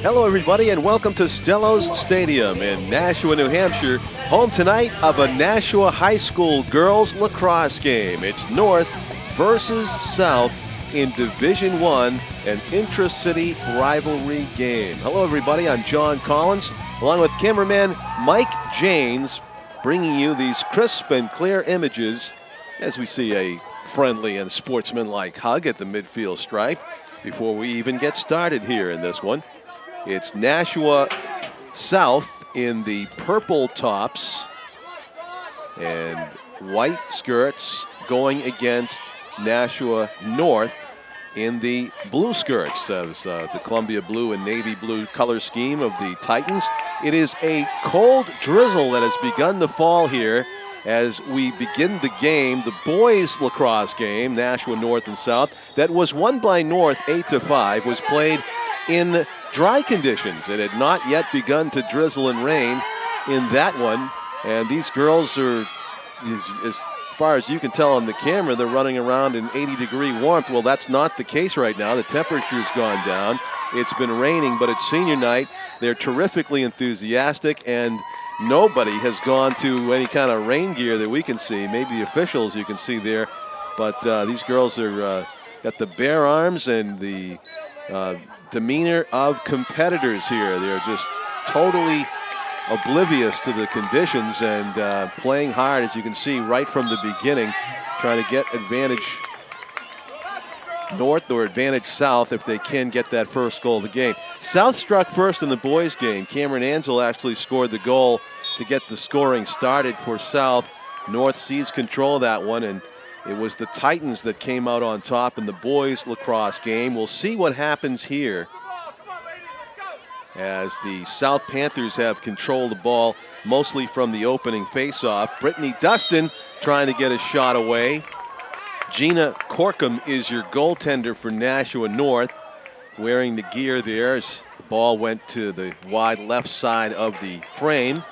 Hello everybody and welcome to Stellos Stadium in Nashua, New Hampshire, home tonight of a Nashua High School girls lacrosse game. It's North versus South in Division I, an intra-city rivalry game. Hello everybody, I'm John Collins, along with cameraman Mike Janes, bringing you these crisp and clear images as we see a friendly and sportsmanlike hug at the midfield stripe before we even get started here in this one. It's Nashua South in the purple tops and white skirts going against Nashua North in the blue skirts of the Columbia blue and navy blue color scheme of the Titans. It is a cold drizzle that has begun to fall here as we begin the game, the boys lacrosse game, Nashua North and South, that was won by North 8-5, was played in dry conditions. It had not yet begun to drizzle and rain in that one, and these girls are, as far as you can tell on the camera, they're running around in 80-degree warmth. Well, that's not the case right now. The temperature's gone down. It's been raining, but it's senior night. They're terrifically enthusiastic, and nobody has gone to any kind of rain gear that we can see. Maybe the officials you can see there, but these girls are got the bare arms and the demeanor of competitors here. They're just totally oblivious to the conditions and playing hard, as you can see right from the beginning, trying to get advantage North or advantage South if they can get that first goal of the game. South struck first in the boys game. Cameron Ansel actually scored the goal to get the scoring started for South. North seized control of that one, and it was the Titans that came out on top in the boys lacrosse game. We'll see what happens here as the South Panthers have controlled the ball mostly from the opening faceoff. Brittany Dustin trying to get a shot away. Gina Corkum is your goaltender for Nashua North, wearing the gear there as the ball went to the wide left side of the frame.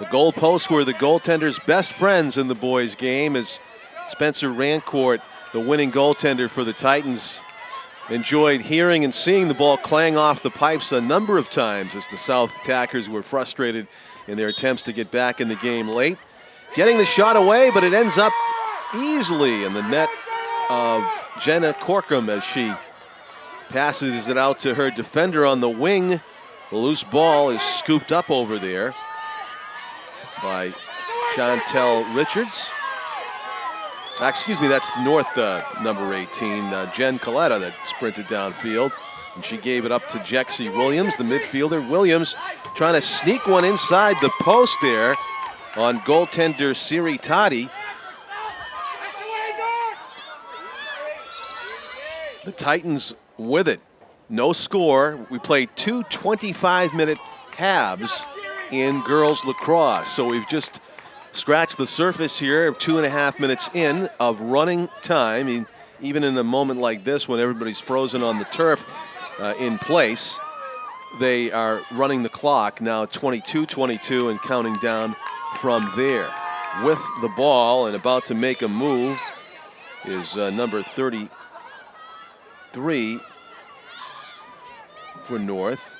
The goalposts were the goaltender's best friends in the boys' game as Spencer Rancourt, the winning goaltender for the Titans, enjoyed hearing and seeing the ball clang off the pipes a number of times as the South attackers were frustrated in their attempts to get back in the game late. Getting the shot away, but it ends up easily in the net of Jenna Corkum as she passes it out to her defender on the wing. The loose ball is scooped up over there by Chantel Richards. Excuse me, that's the North number 18, Jen Coletta, that sprinted downfield. And she gave it up to Jexie Williams, the midfielder. Williams trying to sneak one inside the post there on goaltender Siri Tati. The Titans with it. No score. We played two 25-minute halves in girls lacrosse. So we've just scratched the surface here, 2.5 minutes in of running time. I mean, even in a moment like this when everybody's frozen on the turf in place, they are running the clock now 22-22 and counting down from there. With the ball and about to make a move is number 33 for North.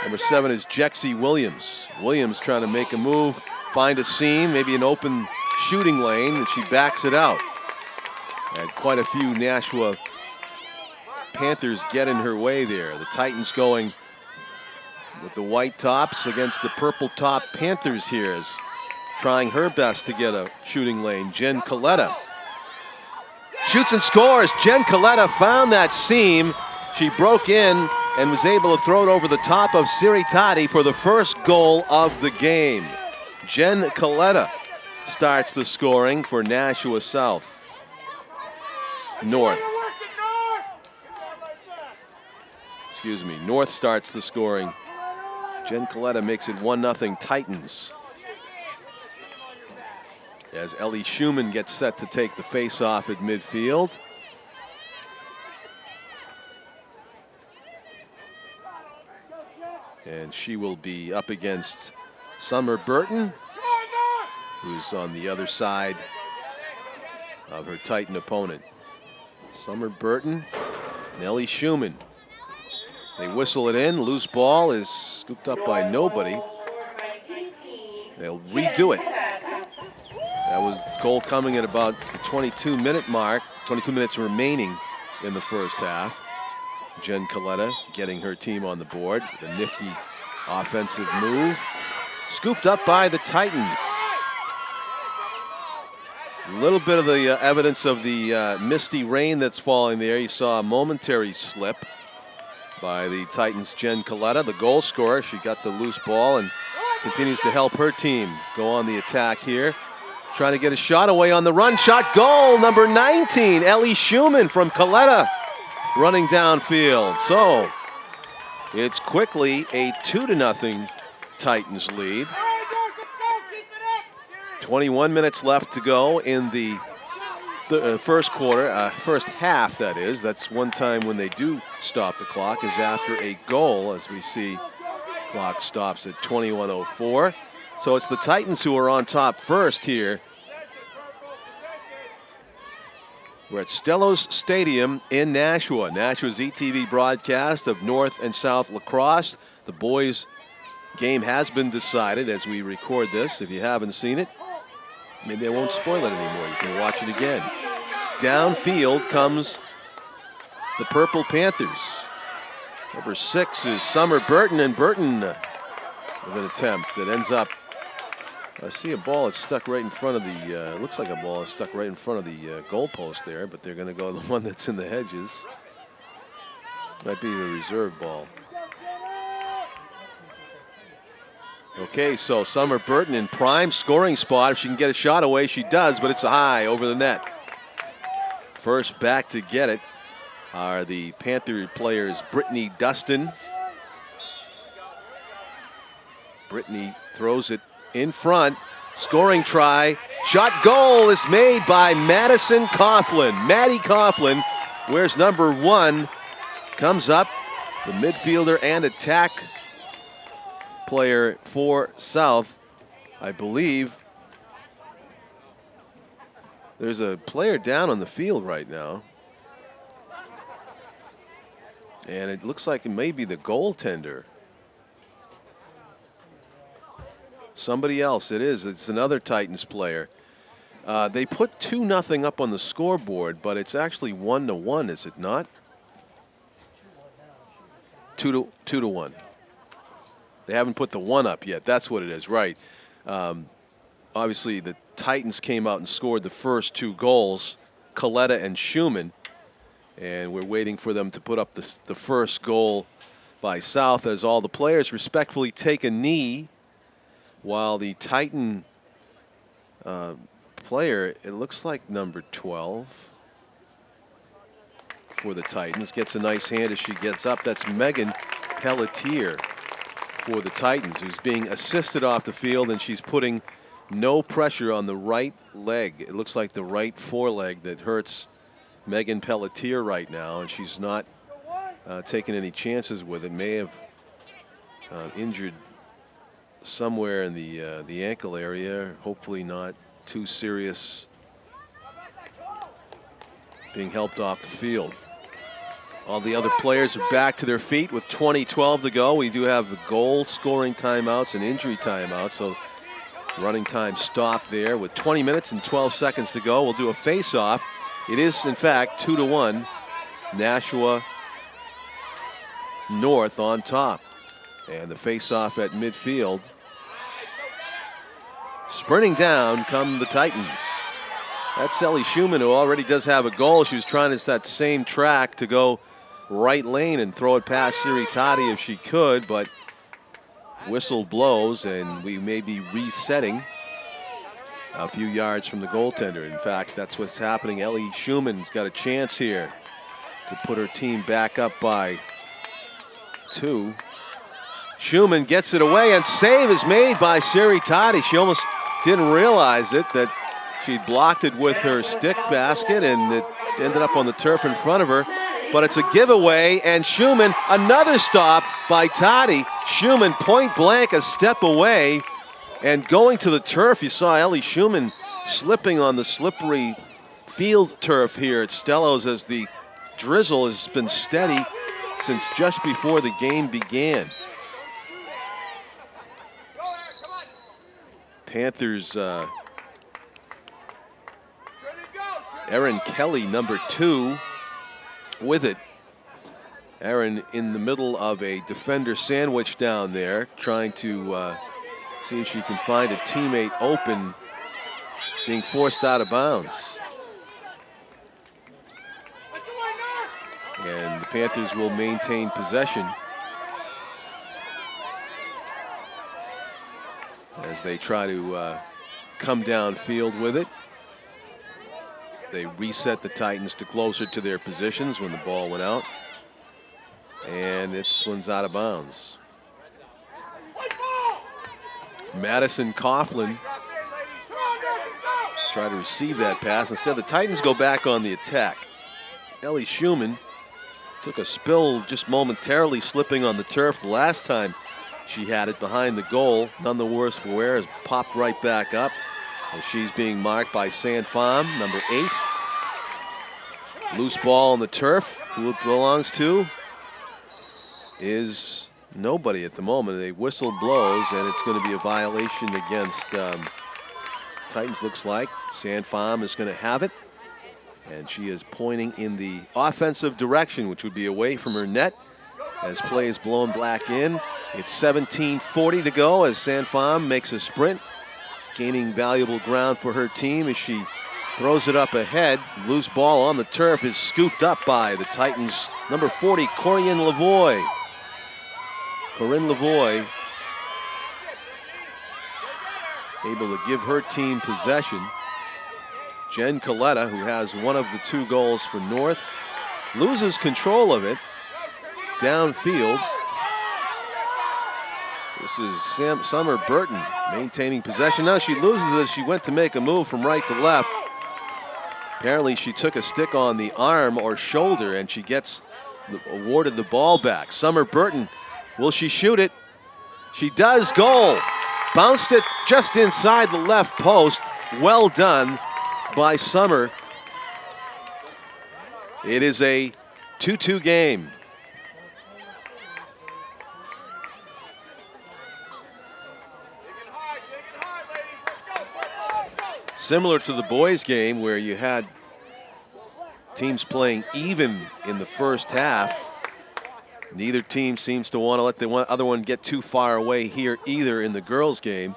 Number 7 is Jexie Williams. Williams trying to make a move, find a seam, maybe an open shooting lane, and she backs it out. And quite a few Nashua Panthers get in her way there. The Titans going with the white tops against the purple top Panthers here, is trying her best to get a shooting lane. Jen Coletta shoots and scores. Jen Coletta found that seam. She broke in and was able to throw it over the top of Siri Tati for the first goal of the game. Jen Coletta starts the scoring for Nashua South. North. Excuse me, North starts the scoring. Jen Coletta makes it 1-0 Titans. As Ellie Schumann gets set to take the face-off at midfield. And she will be up against Summer Burton, who's on the other side of her Titan opponent. Summer Burton Ellie Schumann. They whistle it in. Loose ball is scooped up by nobody. They'll redo it. That was goal coming at about the 22-minute mark. 22 minutes remaining in the first half. Jen Coletta getting her team on the board. The nifty offensive move. Scooped up by the Titans. A little bit of the evidence of the misty rain that's falling there. You saw a momentary slip by the Titans' Jen Coletta, the goal scorer. She got the loose ball and continues to help her team go on the attack here. Trying to get a shot away on the run. Shot, goal, number 19, Ellie Schumann from Coletta, running downfield. So it's quickly a 2-0 Titans lead. 21 minutes left to go in the first quarter, first half, that is. That's one time when they do stop the clock, is after a goal, as we see clock stops at 21:04. So it's the Titans who are on top first here. We're at Stellos Stadium in Nashua. Nashua's ETV broadcast of North and South Lacrosse. The boys' game has been decided as we record this. If you haven't seen it, maybe I won't spoil it anymore. You can watch it again. Downfield comes the Purple Panthers. Number 6 is Summer Burton, and Burton with an attempt that ends up, I see a ball that's stuck right in front of the, looks like a ball that's stuck right in front of the goal post there, but they're going to go the one that's in the hedges. Might be a reserve ball. Okay, so Summer Burton in prime scoring spot. If she can get a shot away, she does, but it's a high over the net. First back to get it are the Panther players Brittany Dustin. Brittany throws it in front. Scoring try. Shot, goal is made by Madison Coughlin. Maddie Coughlin wears number 1. Comes up, the midfielder and attack player for South. I believe there's a player down on the field right now. And it looks like it may be the goaltender. Somebody else, it is. It's another Titans player. They put 2-0 up on the scoreboard, but it's actually 1-1, is it not? 2-1. They haven't put the 1 up yet. That's what it is, right? Obviously, the Titans came out and scored the first 2 goals, Coletta and Schumann, and we're waiting for them to put up the first goal by South as all the players respectfully take a knee, while the Titan player, it looks like number 12 for the Titans, gets a nice hand as she gets up. That's Megan Pelletier for the Titans, who's being assisted off the field, and she's putting no pressure on the right leg. It looks like the right foreleg that hurts Megan Pelletier right now, and she's not taking any chances with it. May have injured somewhere in the ankle area. Hopefully not too serious. Being helped off the field. All the other players are back to their feet with 20:12 to go. We do have the goal scoring timeouts and injury timeouts, so running time stopped there with 20 minutes and 12 seconds to go. We'll do a face-off. It is, in fact, 2-1. Nashua North on top. And the face-off at midfield. Sprinting down come the Titans. That's Ellie Schumann, who already does have a goal. She was trying that same track to go right lane and throw it past Siri Tati if she could, but whistle blows and we may be resetting a few yards from the goaltender. In fact, that's what's happening. Ellie Schumann's got a chance here to put her team back up by 2. Schumann gets it away, and save is made by Siri Tati. She almost didn't realize it, that she'd blocked it with her stick basket, and it ended up on the turf in front of her. But it's a giveaway, and Schumann, another stop by Tati. Schumann point blank, a step away, and going to the turf. You saw Ellie Schumann slipping on the slippery field turf here at Stellos as the drizzle has been steady since just before the game began. Panthers, Erin Kelly, number 2, with it. Erin in the middle of a defender sandwich down there, trying to see if she can find a teammate open, being forced out of bounds. And the Panthers will maintain possession as they try to come downfield with it. They reset the Titans to closer to their positions when the ball went out. And this one's out of bounds. Madison Coughlin try to receive that pass. Instead, the Titans go back on the attack. Ellie Schumann took a spill just momentarily, slipping on the turf the last time she had it behind the goal. None the worse for wear, has popped right back up as she's being marked by San Pham, number 8. Loose ball on the turf. Who it belongs to is nobody at the moment. A whistle blows, and it's going to be a violation against Titans, looks like. San Pham is going to have it, and she is pointing in the offensive direction, which would be away from her net, as play is blown back in. It's 17:40 to go as San Pham makes a sprint, gaining valuable ground for her team as she throws it up ahead. Loose ball on the turf is scooped up by the Titans' number 40, Corinne Lavoie. Corinne Lavoie able to give her team possession. Jen Coletta, who has one of the 2 goals for North, loses control of it downfield. This is Summer Burton maintaining possession. Now she loses as she went to make a move from right to left. Apparently she took a stick on the arm or shoulder, and she gets awarded the ball back. Summer Burton, will she shoot it? She does. Goal. Bounced it just inside the left post. Well done by Summer. It is a 2-2 game. Similar to the boys' game where you had teams playing even in the first half. Neither team seems to want to let the other one get too far away here either in the girls' game.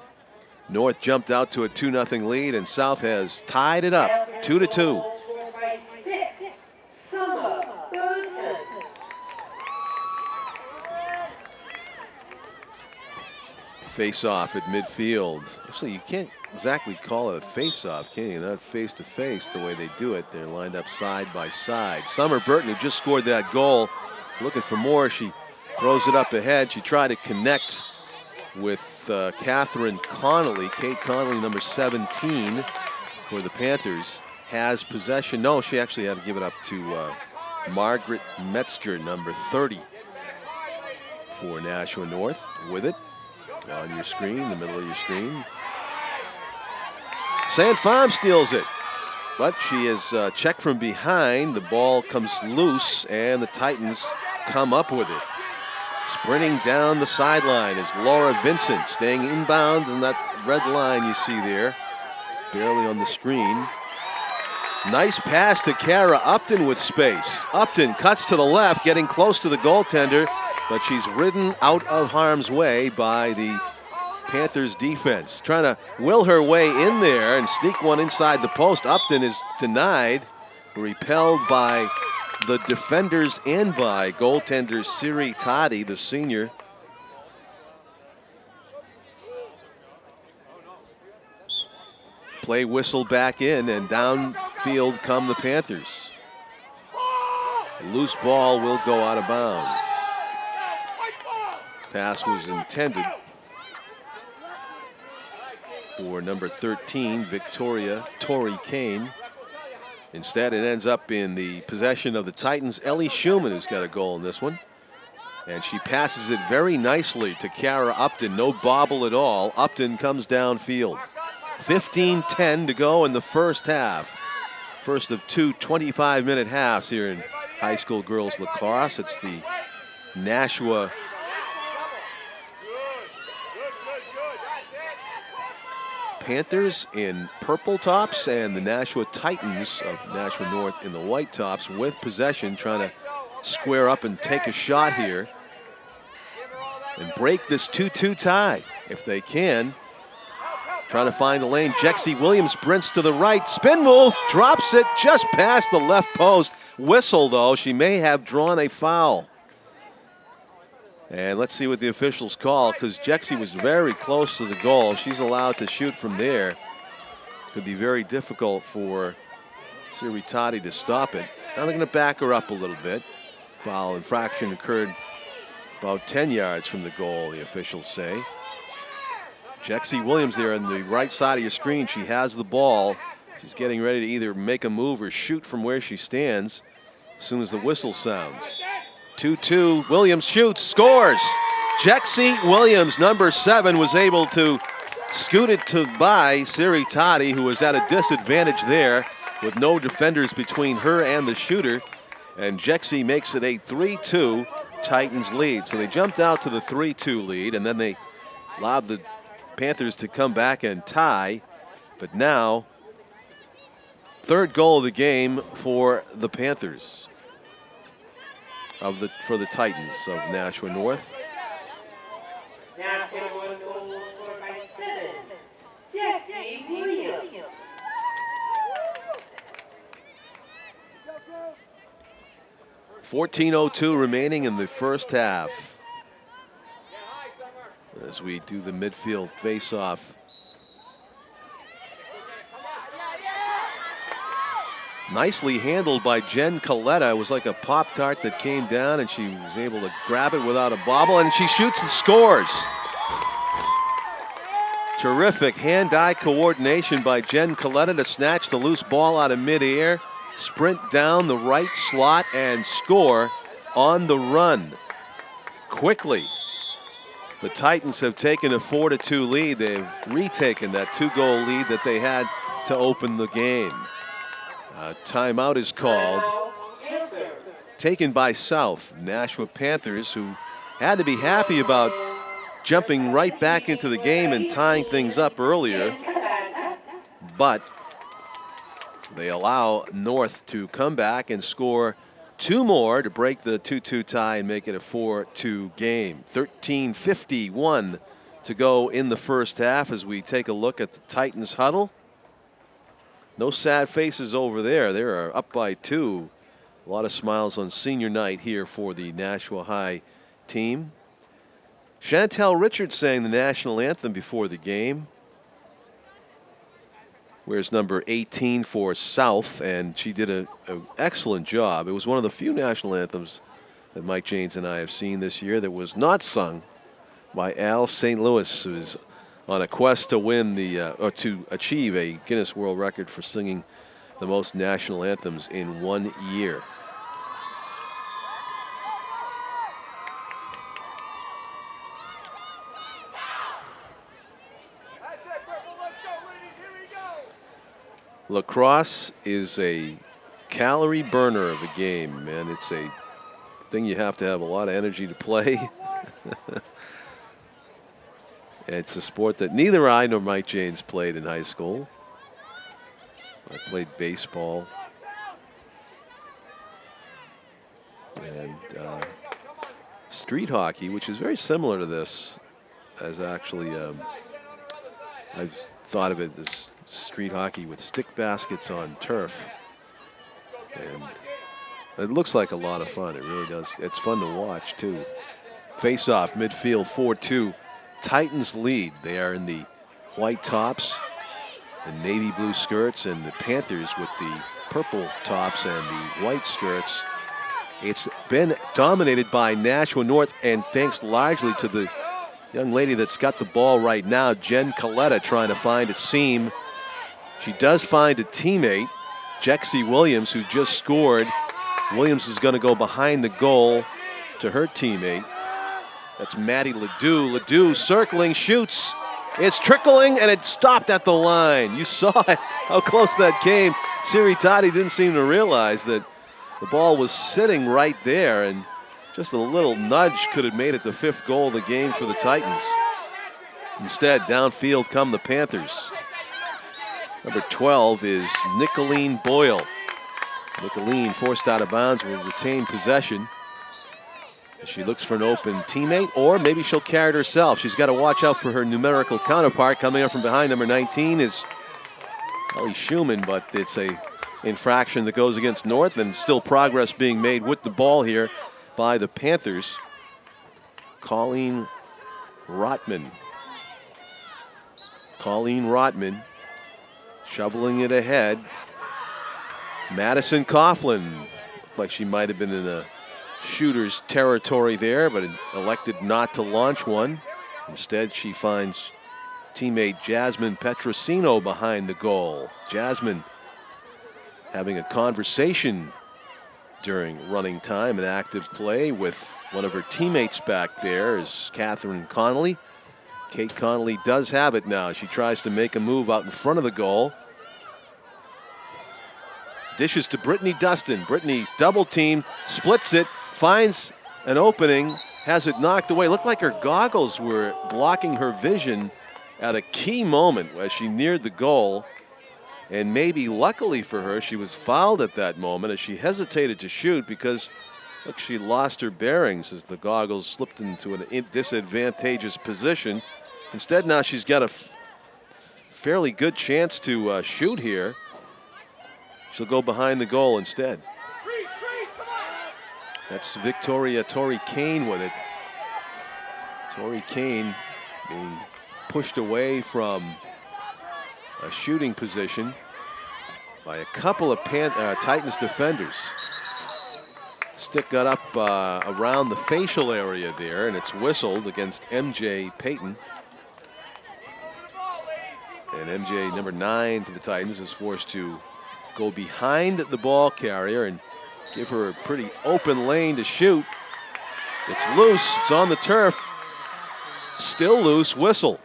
North jumped out to a 2-0 lead, and South has tied it up 2-2. Face-off at midfield. Actually, you can't exactly call it a face-off, can you? Not face-to-face the way they do it. They're lined up side by side. Summer Burton, who just scored that goal, looking for more. She throws it up ahead. She tried to connect with Catherine Connolly. Kate Connolly, number 17 for the Panthers, has possession. No, she actually had to give it up to Margaret Metzger, number 30 for Nashua North. With it on your screen, the middle of your screen. San Pham steals it, but she is checked from behind. The ball comes loose, and the Titans come up with it. Sprinting down the sideline is Laura Vincent, staying inbound in that red line you see there, barely on the screen. Nice pass to Kara Upton with space. Upton cuts to the left, getting close to the goaltender, but she's ridden out of harm's way by the Panthers defense. Trying to will her way in there and sneak one inside the post. Upton is denied, repelled by the defenders and by goaltender Siri Toddy, the senior. Play whistle back in, and downfield come the Panthers. Loose ball will go out of bounds. Pass was intended for number 13, Victoria Tori Kane. Instead, it ends up in the possession of the Titans. Ellie Schumann, who's got a goal in this one. And she passes it very nicely to Kara Upton. No bobble at all. Upton comes downfield. 15-10 to go in the first half. First of two 25-minute halves here in high school girls lacrosse. It's the Nashua Panthers in purple tops and the Nashua Titans of Nashua North in the white tops, with possession, trying to square up and take a shot here and break this 2-2 tie if they can. Trying to find a lane. Jexie Williams sprints to the right. Spin move. Drops it just past the left post. Whistle, though. She may have drawn a foul. And let's see what the officials call, because Jexie was very close to the goal. She's allowed to shoot from there. Could be very difficult for Ciritati to stop it. Now they're going to back her up a little bit. Foul infraction occurred about 10 yards from the goal, the officials say. Jexie Williams there on the right side of your screen. She has the ball. She's getting ready to either make a move or shoot from where she stands as soon as the whistle sounds. 2-2, Williams shoots, scores. Jexie Williams, number 7, was able to scoot it by Ciritati, who was at a disadvantage there with no defenders between her and the shooter. And Jexie makes it a 3-2 Titans lead. So they jumped out to the 3-2 lead, and then they allowed the Panthers to come back and tie. But now, third goal of the game for the Panthers for the Titans of Nashua North. Nashua North goal scored by 7, Jexie Williams. 14:02 remaining in the first half as we do the midfield face-off. Nicely handled by Jen Coletta. It was like a Pop-Tart that came down, and she was able to grab it without a bobble, and she shoots and scores. Terrific hand-eye coordination by Jen Coletta to snatch the loose ball out of midair, sprint down the right slot, and score on the run. Quickly, the Titans have taken a 4-2 lead. They've retaken that 2-goal lead that they had to open the game. Timeout is called, taken by South. Nashua Panthers, who had to be happy about jumping right back into the game and tying things up earlier, but they allow North to come back and score 2 more to break the 2-2 tie and make it a 4-2 game. 13:51 to go in the first half as we take a look at the Titans huddle. No sad faces over there. They are up by 2. A lot of smiles on senior night here for the Nashua High team. Chantel Richards sang the national anthem before the game. Wears number 18 for South, and she did an excellent job. It was one of the few national anthems that Mike Janes and I have seen this year that was not sung by Al St. Louis, who is on a quest to win or to achieve a Guinness World Record for singing the most national anthems in 1 year. Lacrosse is a calorie burner of a game, man. It's a thing you have to have a lot of energy to play. It's a sport that neither I nor Mike Janes played in high school. I played baseball. And street hockey, which is very similar to this, as actually, I've thought of it as street hockey with stick baskets on turf. And it looks like a lot of fun. It really does. It's fun to watch, too. Face-off, midfield, 4-2. Titans lead. They are in the white tops, the navy blue skirts, and the Panthers with the purple tops and the white skirts. It's been dominated by Nashua North, and thanks largely to the young lady that's got the ball right now, Jen Coletta, trying to find a seam. She does find a teammate, Jexie Williams, who just scored. Williams is going to go behind the goal to her teammate. That's Maddie Ledoux. Ledoux circling, shoots. It's trickling, and it stopped at the line. You saw it, how close that came. Ciritati didn't seem to realize that The ball was sitting right there, and just a little nudge could have made it the 5th goal of the game for the Titans. Instead, downfield come the Panthers. Number 12 is Nicolene Boyle. Nicolene, forced out of bounds, will retain possession. She looks for an open teammate, or maybe she'll carry it herself. She's got to watch out for her numerical counterpart. Coming up from behind, number 19 is Ellie Schumann, but it's a infraction that goes against North, and still progress being made with the ball here by the Panthers. Colleen Rotman. Colleen Rotman shoveling it ahead. Madison Coughlin. Looked like she might have been in a shooter's territory there, but elected not to launch one. Instead, she finds teammate Jasmine Petrosino behind the goal. Jasmine having a conversation during running time and active play with one of her teammates back there is Catherine Connolly. Kate Connolly does have it now. She tries to make a move out in front of the goal. Dishes to Brittany Dustin. Brittany double team, splits it, finds an opening, has it knocked away. Looked like her goggles were blocking her vision at a key moment as she neared the goal. And maybe luckily for her, she was fouled at that moment as she hesitated to shoot because, look, she lost her bearings as the goggles slipped into a disadvantageous position. Instead, now she's got a fairly good chance to shoot here. She'll go behind the goal instead. That's Victoria Tori Kane with it. Tori Kane being pushed away from a shooting position by a couple of Titans defenders. Stick got up around the facial area there, and it's whistled against MJ Payton. And MJ, number 9 for the Titans, is forced to go behind the ball carrier and give her a pretty open lane to shoot. It's loose, it's on the turf. Still loose, whistle.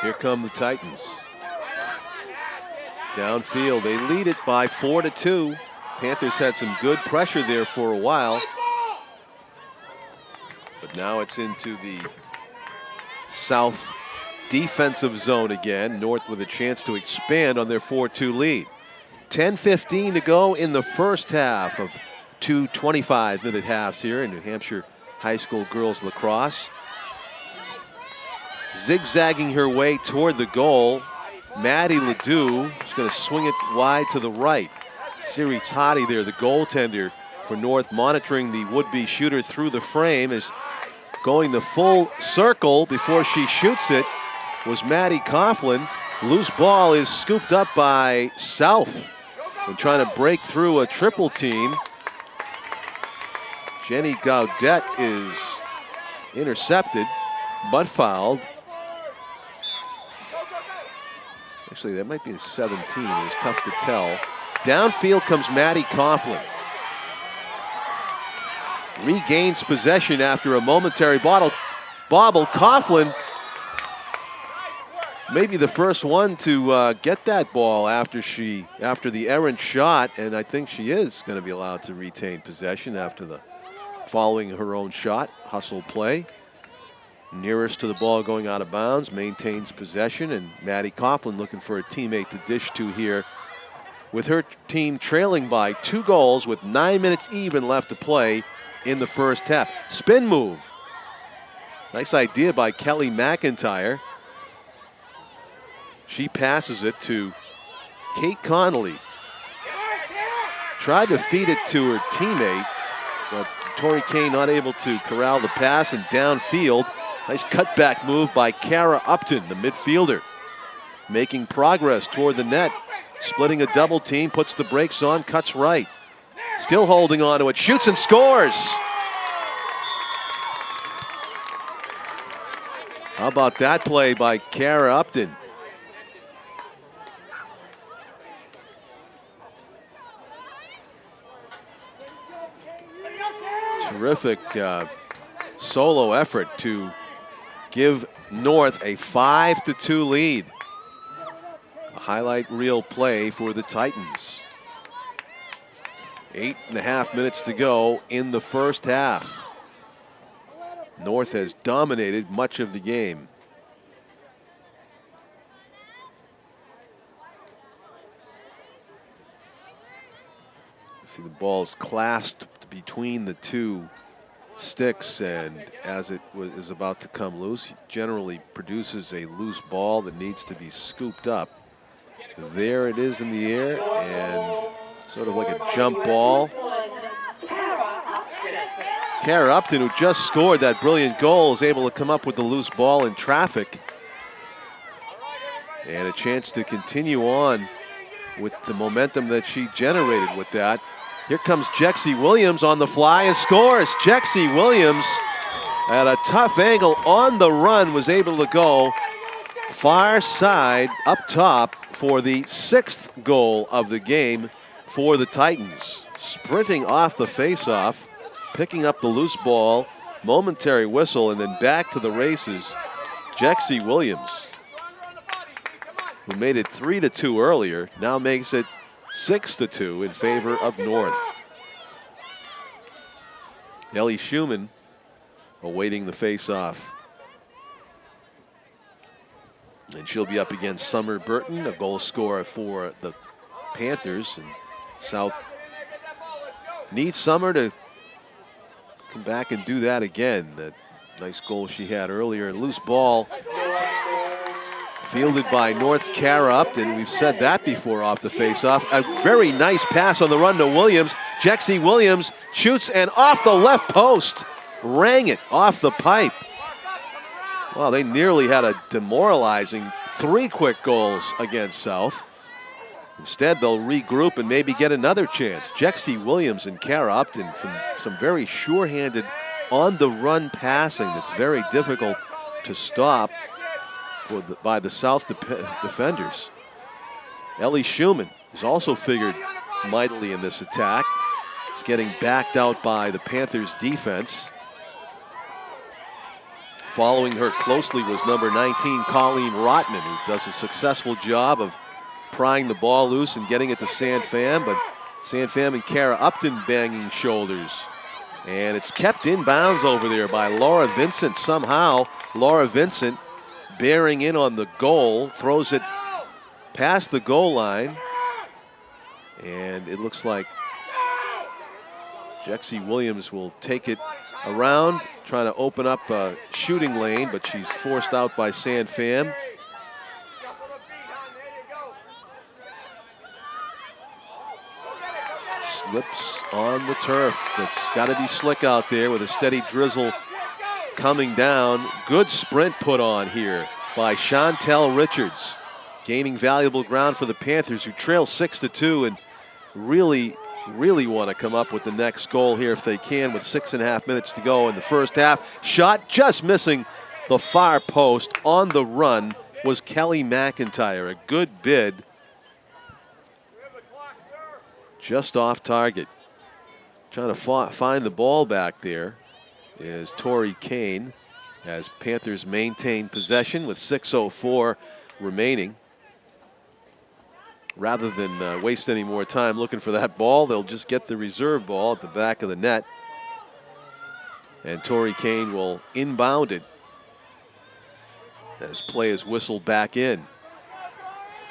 Here come the Titans. Downfield, they lead it by 4-2. Panthers had some good pressure there for a while. But now it's into the South defensive zone again. North with a chance to expand on their 4-2 lead. 10:15 to go in the first half of two 25-minute halves here in New Hampshire High School Girls Lacrosse. Zigzagging her way toward the goal, Maddie Ledoux is going to swing it wide to the right. Siri Toddy there, the goaltender for North, monitoring the would-be shooter through the frame, is going the full circle before she shoots it. Was Maddie Coughlin. Loose ball is scooped up by South and trying to break through a triple team. Jenny Gaudet is intercepted, but fouled. Actually, that might be a 17. It was tough to tell. Downfield comes Maddie Coughlin. Regains possession after a momentary bobble. Coughlin maybe the first one to get that ball after the errant shot, and I think she is going to be allowed to retain possession after the following her own shot. Hustle play. Nearest to the ball going out of bounds, maintains possession, and Maddie Coughlin looking for a teammate to dish to here with her team trailing by 2 goals with 9 minutes even left to play in the first half. Spin move. Nice idea by Kelly McIntyre. She passes it to Kate Connolly. Tried to feed it to her teammate, but Tori Kane not able to corral the pass, and downfield. Nice cutback move by Kara Upton, the midfielder. Making progress toward the net. Splitting a double team, puts the brakes on, cuts right. Still holding on to it, shoots and scores. How about that play by Kara Upton? Terrific solo effort to give North a 5-2 lead. A highlight reel play for the Titans. 8.5 minutes to go in the first half. North has dominated much of the game. See the ball's clasped between the two sticks, and as it is about to come loose, he generally produces a loose ball that needs to be scooped up. There it is in the air, and sort of like a jump ball. Kara Upton, who just scored that brilliant goal, is able to come up with the loose ball in traffic. And a chance to continue on with the momentum that she generated with that. Here comes Jexie Williams on the fly and scores. Jexie Williams at a tough angle on the run was able to go far side up top for the 6th goal of the game for the Titans. Sprinting off the face-off, picking up the loose ball, momentary whistle, and then back to the races. Jexie Williams, who made it 3-2 earlier, now makes it 6-2 in favor of North. Ellie Schumann awaiting the face-off. And she'll be up against Summer Burton, a goal scorer for the Panthers. And South needs Summer to come back and do that again. That nice goal she had earlier. Loose ball fielded by North's Kara Upton. We've said that before off the face-off. A very nice pass on the run to Williams. Jexie Williams shoots and off the left post. Rang it off the pipe. Well, they nearly had a demoralizing 3 quick goals against South. Instead, they'll regroup and maybe get another chance. Jexie Williams and Kara Upton from some very sure-handed on-the-run passing that's very difficult to stop by the South defenders. Ellie Schumann has also figured mightily in this attack. It's getting backed out by the Panthers defense. Following her closely was number 19, Colleen Rotman, who does a successful job of prying the ball loose and getting it to San Pham, but San Pham and Kara Upton banging shoulders. And it's kept in bounds over there by Laura Vincent somehow. Laura Vincent bearing in on the goal, throws it past the goal line, and it looks like Jexie Williams will take it around, trying to open up a shooting lane, but she's forced out by San Pham. Slips on the turf. It's got to be slick out there with a steady drizzle coming down. Good sprint put on here by Chantel Richards, gaining valuable ground for the Panthers, who trail 6-2 and really want to come up with the next goal here if they can, with 6.5 minutes to go in the first half. Shot just missing the far post. On the run was Kelly McIntyre. A good bid, just off target. Trying to find the ball back there is Tori Kane, as Panthers maintain possession with 6:04 remaining. Rather than waste any more time looking for that ball, they'll just get the reserve ball at the back of the net. And Tori Kane will inbound it as play is whistled back in.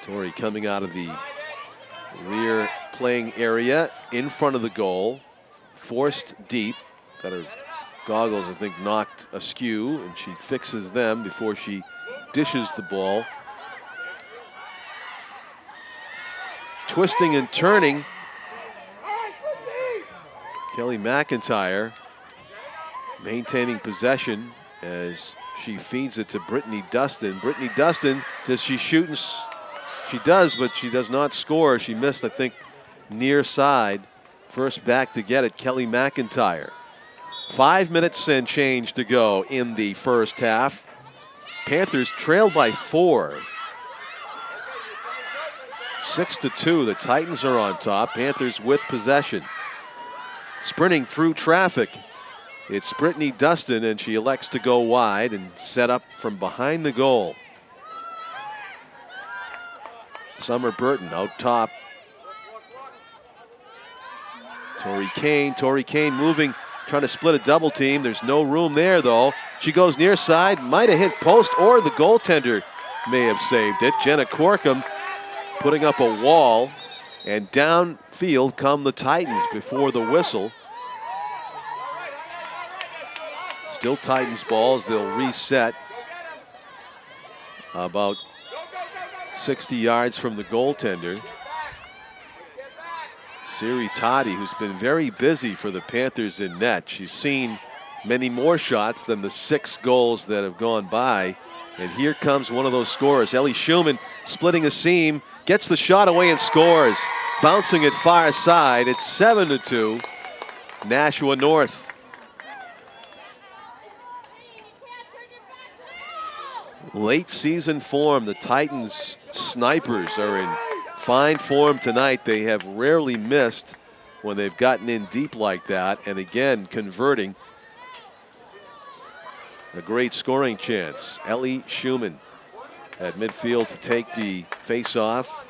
Tori coming out of the rear playing area in front of the goal, forced deep. Got her goggles, I think, knocked askew, and she fixes them before she dishes the ball. Twisting and turning, Kelly McIntyre maintaining possession as she feeds it to Brittany Dustin. Brittany Dustin, does she shoot? She does, but she does not score. She missed, I think, near side. First back to get it, Kelly McIntyre. 5 minutes and change to go in the first half. Panthers trailed by 4. 6-2, the Titans are on top. Panthers with possession. Sprinting through traffic It's Brittany Dustin, and she elects to go wide and set up from behind the goal. Summer Burton out top. Tori Kane moving, trying to split a double team. There's no room there, though. She goes near side, might have hit post, or the goaltender may have saved it. Jenna Corkum putting up a wall, and downfield come the Titans before the whistle. Still Titans balls. They'll reset about 60 yards from the goaltender. Siri Toddy, who's been very busy for the Panthers in net. She's seen many more shots than the 6 goals that have gone by. And here comes one of those scorers. Ellie Schumann splitting a seam, gets the shot away and scores. Bouncing it far side. It's 7-2. Nashua North. Late season form. The Titans snipers are in fine form tonight. They have rarely missed when they've gotten in deep like that. And again, converting. A great scoring chance. Ellie Schumann at midfield to take the face-off.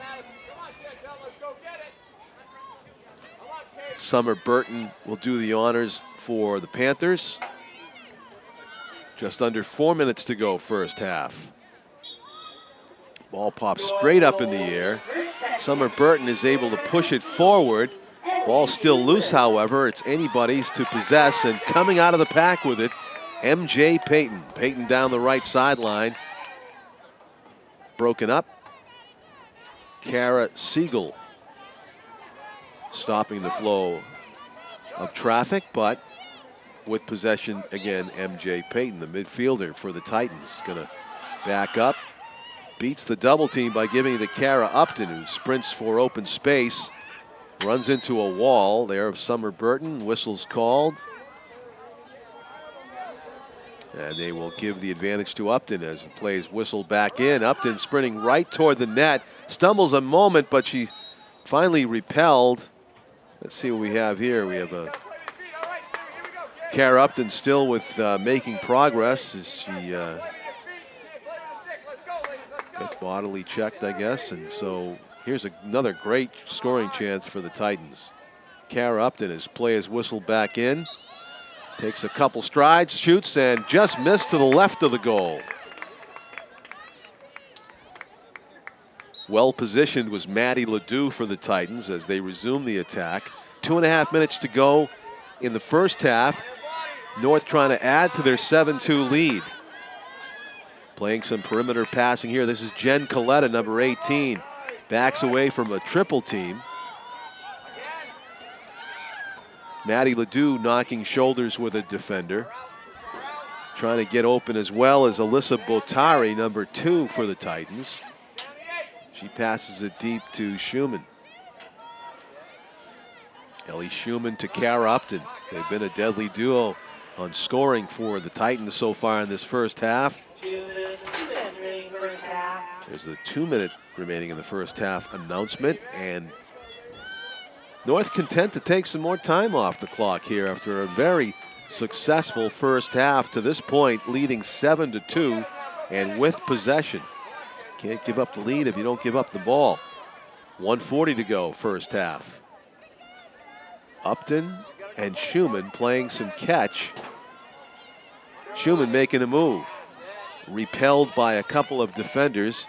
Summer Burton will do the honors for the Panthers. Just under 4 minutes to go, first half. Ball pops straight up in the air. Summer Burton is able to push it forward. Ball still loose, however. It's anybody's to possess, and coming out of the pack with it, MJ Payton. Payton down the right sideline. Broken up. Kara Siegel stopping the flow of traffic, but with possession again, MJ Payton, the midfielder for the Titans. Gonna back up. Beats the double team by giving it to Kara Upton, who sprints for open space. Runs into a wall there of Summer Burton. Whistle's called. And they will give the advantage to Upton as the play is whistled back in. Upton sprinting right toward the net. Stumbles a moment, but she finally repelled. Let's see what we have here. We have a Kara Upton still with making progress as she gets bodily checked, I guess. And so here's another great scoring chance for the Titans. Kara Upton, as play is whistled back in. Takes a couple strides, shoots, and just missed to the left of the goal. Well positioned was Maddie Ledoux for the Titans as they resume the attack. 2.5 minutes to go in the first half. North trying to add to their 7-2 lead. Playing some perimeter passing here. This is Jen Coletta, number 18. Backs away from a triple team. Maddie Ledoux knocking shoulders with a defender. Trying to get open as well as Alyssa Botari, number 2 for the Titans. She passes it deep to Schumann. Ellie Schumann to Kara Upton. They've been a deadly duo on scoring for the Titans so far in this first half. 2 minutes remaining first half. There's the 2 minute remaining in the first half announcement, and North content to take some more time off the clock here after a very successful first half to this point, leading 7-2 and with possession. Can't give up the lead if you don't give up the ball. 1:40 to go, first half. Upton and Schumann playing some catch. Schumann making a move. Repelled by a couple of defenders.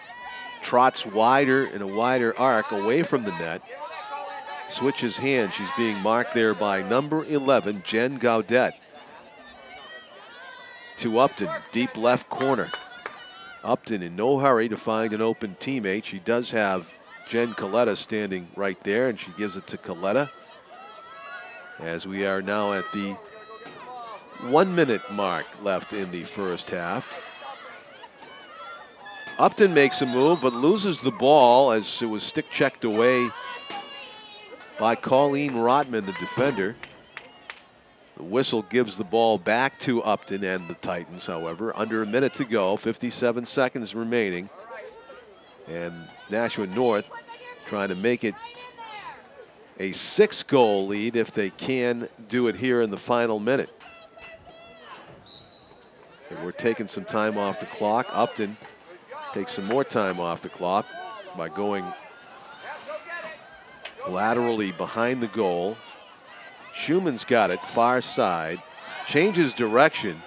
Trots wider in a wider arc away from the net. Switches hands. She's being marked there by number 11, Jen Gaudet. To Upton, deep left corner. Upton in no hurry to find an open teammate. She does have Jen Coletta standing right there, and she gives it to Coletta. As we are now at the 1 minute mark left in the first half. Upton makes a move but loses the ball as it was stick checked away by Colleen Rotman, the defender. The whistle gives the ball back to Upton and the Titans, however. Under a minute to go, 57 seconds remaining. And Nashua North trying to make it a 6-goal lead if they can do it here in the final minute. we're taking some time off the clock. Upton takes some more time off the clock by going laterally behind the goal. Schumann's got it, far side, changes direction,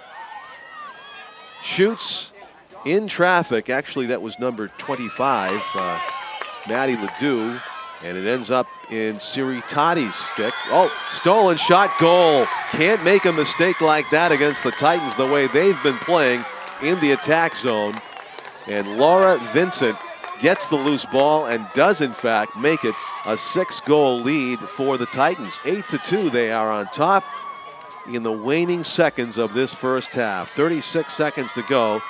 shoots in traffic. Actually, that was number 25, Maddie Ledoux, and it ends up in Siri Toddy's stick. Oh, stolen shot, goal. Can't make a mistake like that against the Titans the way they've been playing in the attack zone. And Laura Vincent gets the loose ball and does in fact make it a 6-goal lead for the Titans. 8-2, they are on top in the waning seconds of this first half. 36 seconds to go.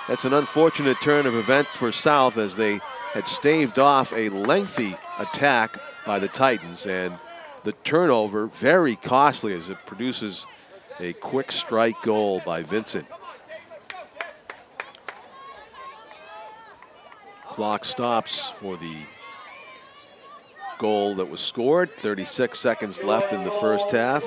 That's an unfortunate turn of events for South as they had staved off a lengthy attack by the Titans, and the turnover very costly as it produces a quick strike goal by Vincent. Clock stops for the goal that was scored. 36 seconds left in the first half.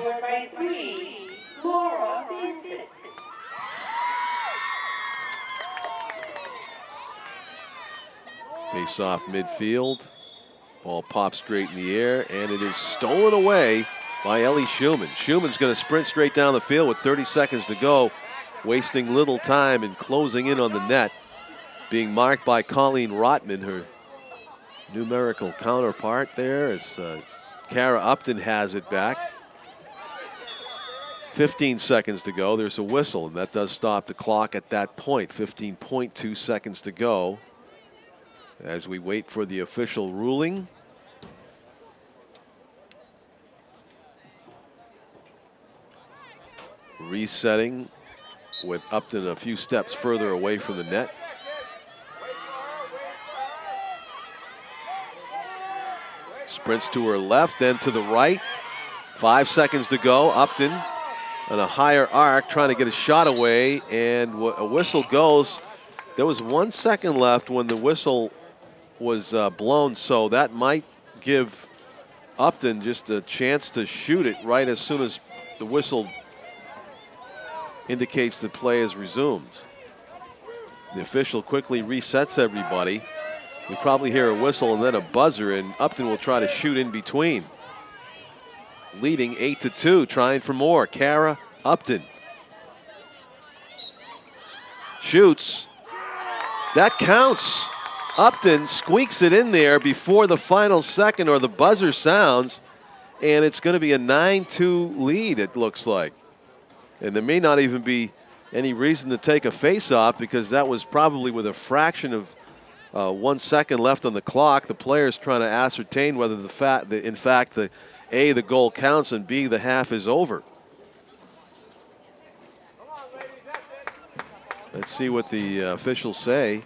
Face off midfield. Ball pops straight in the air, and it is stolen away by Ellie Schumann. Schumann's going to sprint straight down the field with 30 seconds to go, wasting little time and closing in on the net. Being marked by Colleen Rotman, her numerical counterpart there, as Kara Upton has it back. 15 seconds to go. There's a whistle, and that does stop the clock at that point. 15.2 seconds to go as we wait for the official ruling. Resetting with Upton a few steps further away from the net. Sprints to her left, then to the right. 5 seconds to go. Upton on a higher arc trying to get a shot away, and a whistle goes. There was 1 second left when the whistle was blown, so that might give Upton just a chance to shoot it right as soon as the whistle indicates the play is resumed. The official quickly resets everybody. We probably hear a whistle and then a buzzer, and Upton will try to shoot in between. Leading 8-2, trying for more. Kara Upton shoots. That counts. Upton squeaks it in there before the final second or the buzzer sounds, and it's going to be a 9-2 lead, it looks like. And there may not even be any reason to take a face-off because that was probably with a fraction of 1 second left on the clock. The players trying to ascertain whether in fact the goal counts, and B, the half is over. Let's see what the officials say.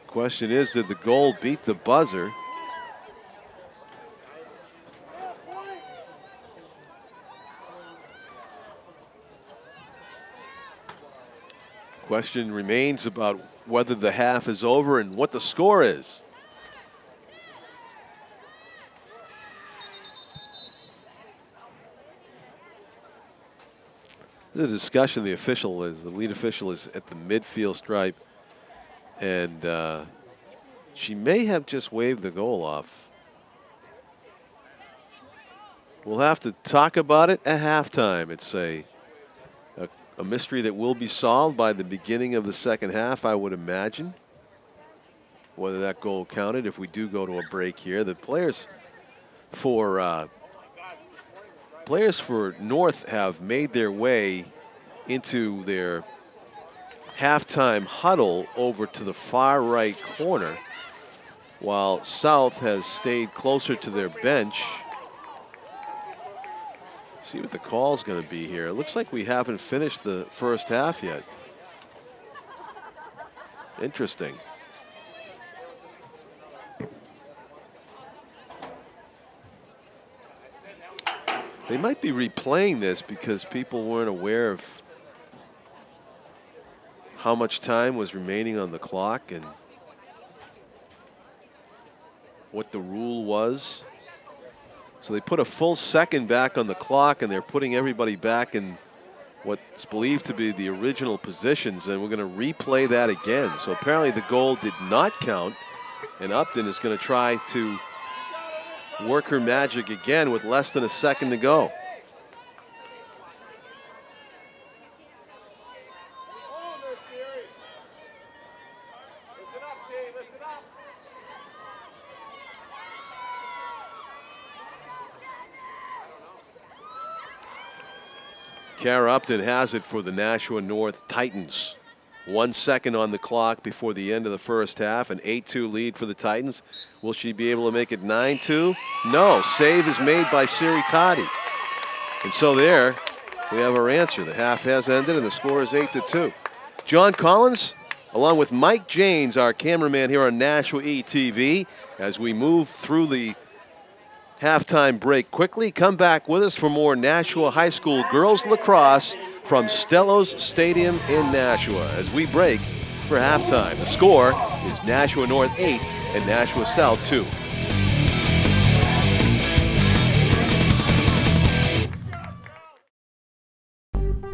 Question is, did the goal beat the buzzer? Question remains about whether the half is over and what the score is. There's a discussion. The lead official is at the midfield stripe, and she may have just waved the goal off. We'll have to talk about it at halftime. It's a mystery that will be solved by the beginning of the second half, I would imagine, whether that goal counted if we do go to a break here. The players for North have made their way into their halftime huddle over to the far right corner, while South has stayed closer to their bench. See what the call's going to be here. It looks like we haven't finished the first half yet. Interesting. They might be replaying this because people weren't aware of how much time was remaining on the clock and what the rule was. So they put a full second back on the clock, and they're putting everybody back in what's believed to be the original positions, and we're going to replay that again. So apparently the goal did not count, and Upton is going to try to work her magic again with less than a second to go. Kara Upton has it for the Nashua North Titans. 1 second on the clock before the end of the first half. An 8-2 lead for the Titans. Will she be able to make it 9-2? No. Save is made by Siri Toddy. And so there we have our answer. The half has ended and the score is 8-2. John Collins, along with Mike Janes, our cameraman here on Nashua ETV, as we move through the halftime break quickly. Come back with us for more Nashua High School girls lacrosse from Stellos Stadium in Nashua as we break for halftime. The score is Nashua North 8 and Nashua South 2.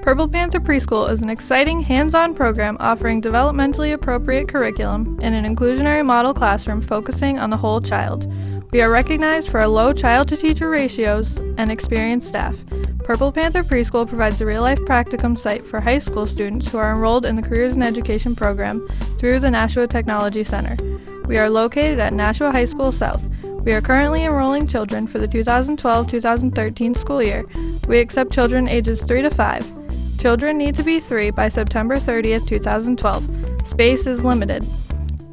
Purple Panther Preschool is an exciting, hands-on program offering developmentally appropriate curriculum in an inclusionary model classroom focusing on the whole child. We are recognized for our low child-to-teacher ratios and experienced staff. Purple Panther Preschool provides a real-life practicum site for high school students who are enrolled in the Careers in Education program through the Nashua Technology Center. We are located at Nashua High School South. We are currently enrolling children for the 2012-2013 school year. We accept children ages 3 to 5. Children need to be 3 by September 30th, 2012. Space is limited.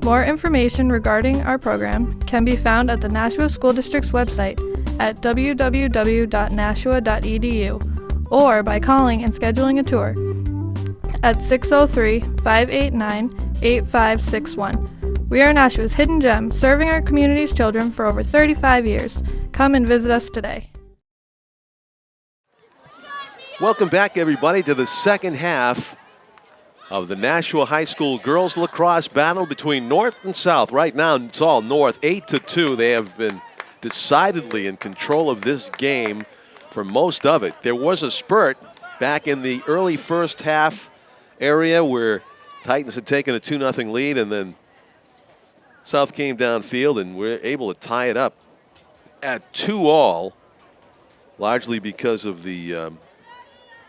More information regarding our program can be found at the Nashua School District's website at www.nashua.edu or by calling and scheduling a tour at 603-589-8561. We are Nashua's hidden gem, serving our community's children for over 35 years. Come and visit us today. Welcome back, everybody, to the second half of the Nashua High School girls lacrosse battle between North and South. Right now, it's all North, 8-2. They have been decidedly in control of this game for most of it. There was a spurt back in the early first half area where Titans had taken a 2-0 lead, and then South came downfield and were able to tie it up at 2-all, largely because of the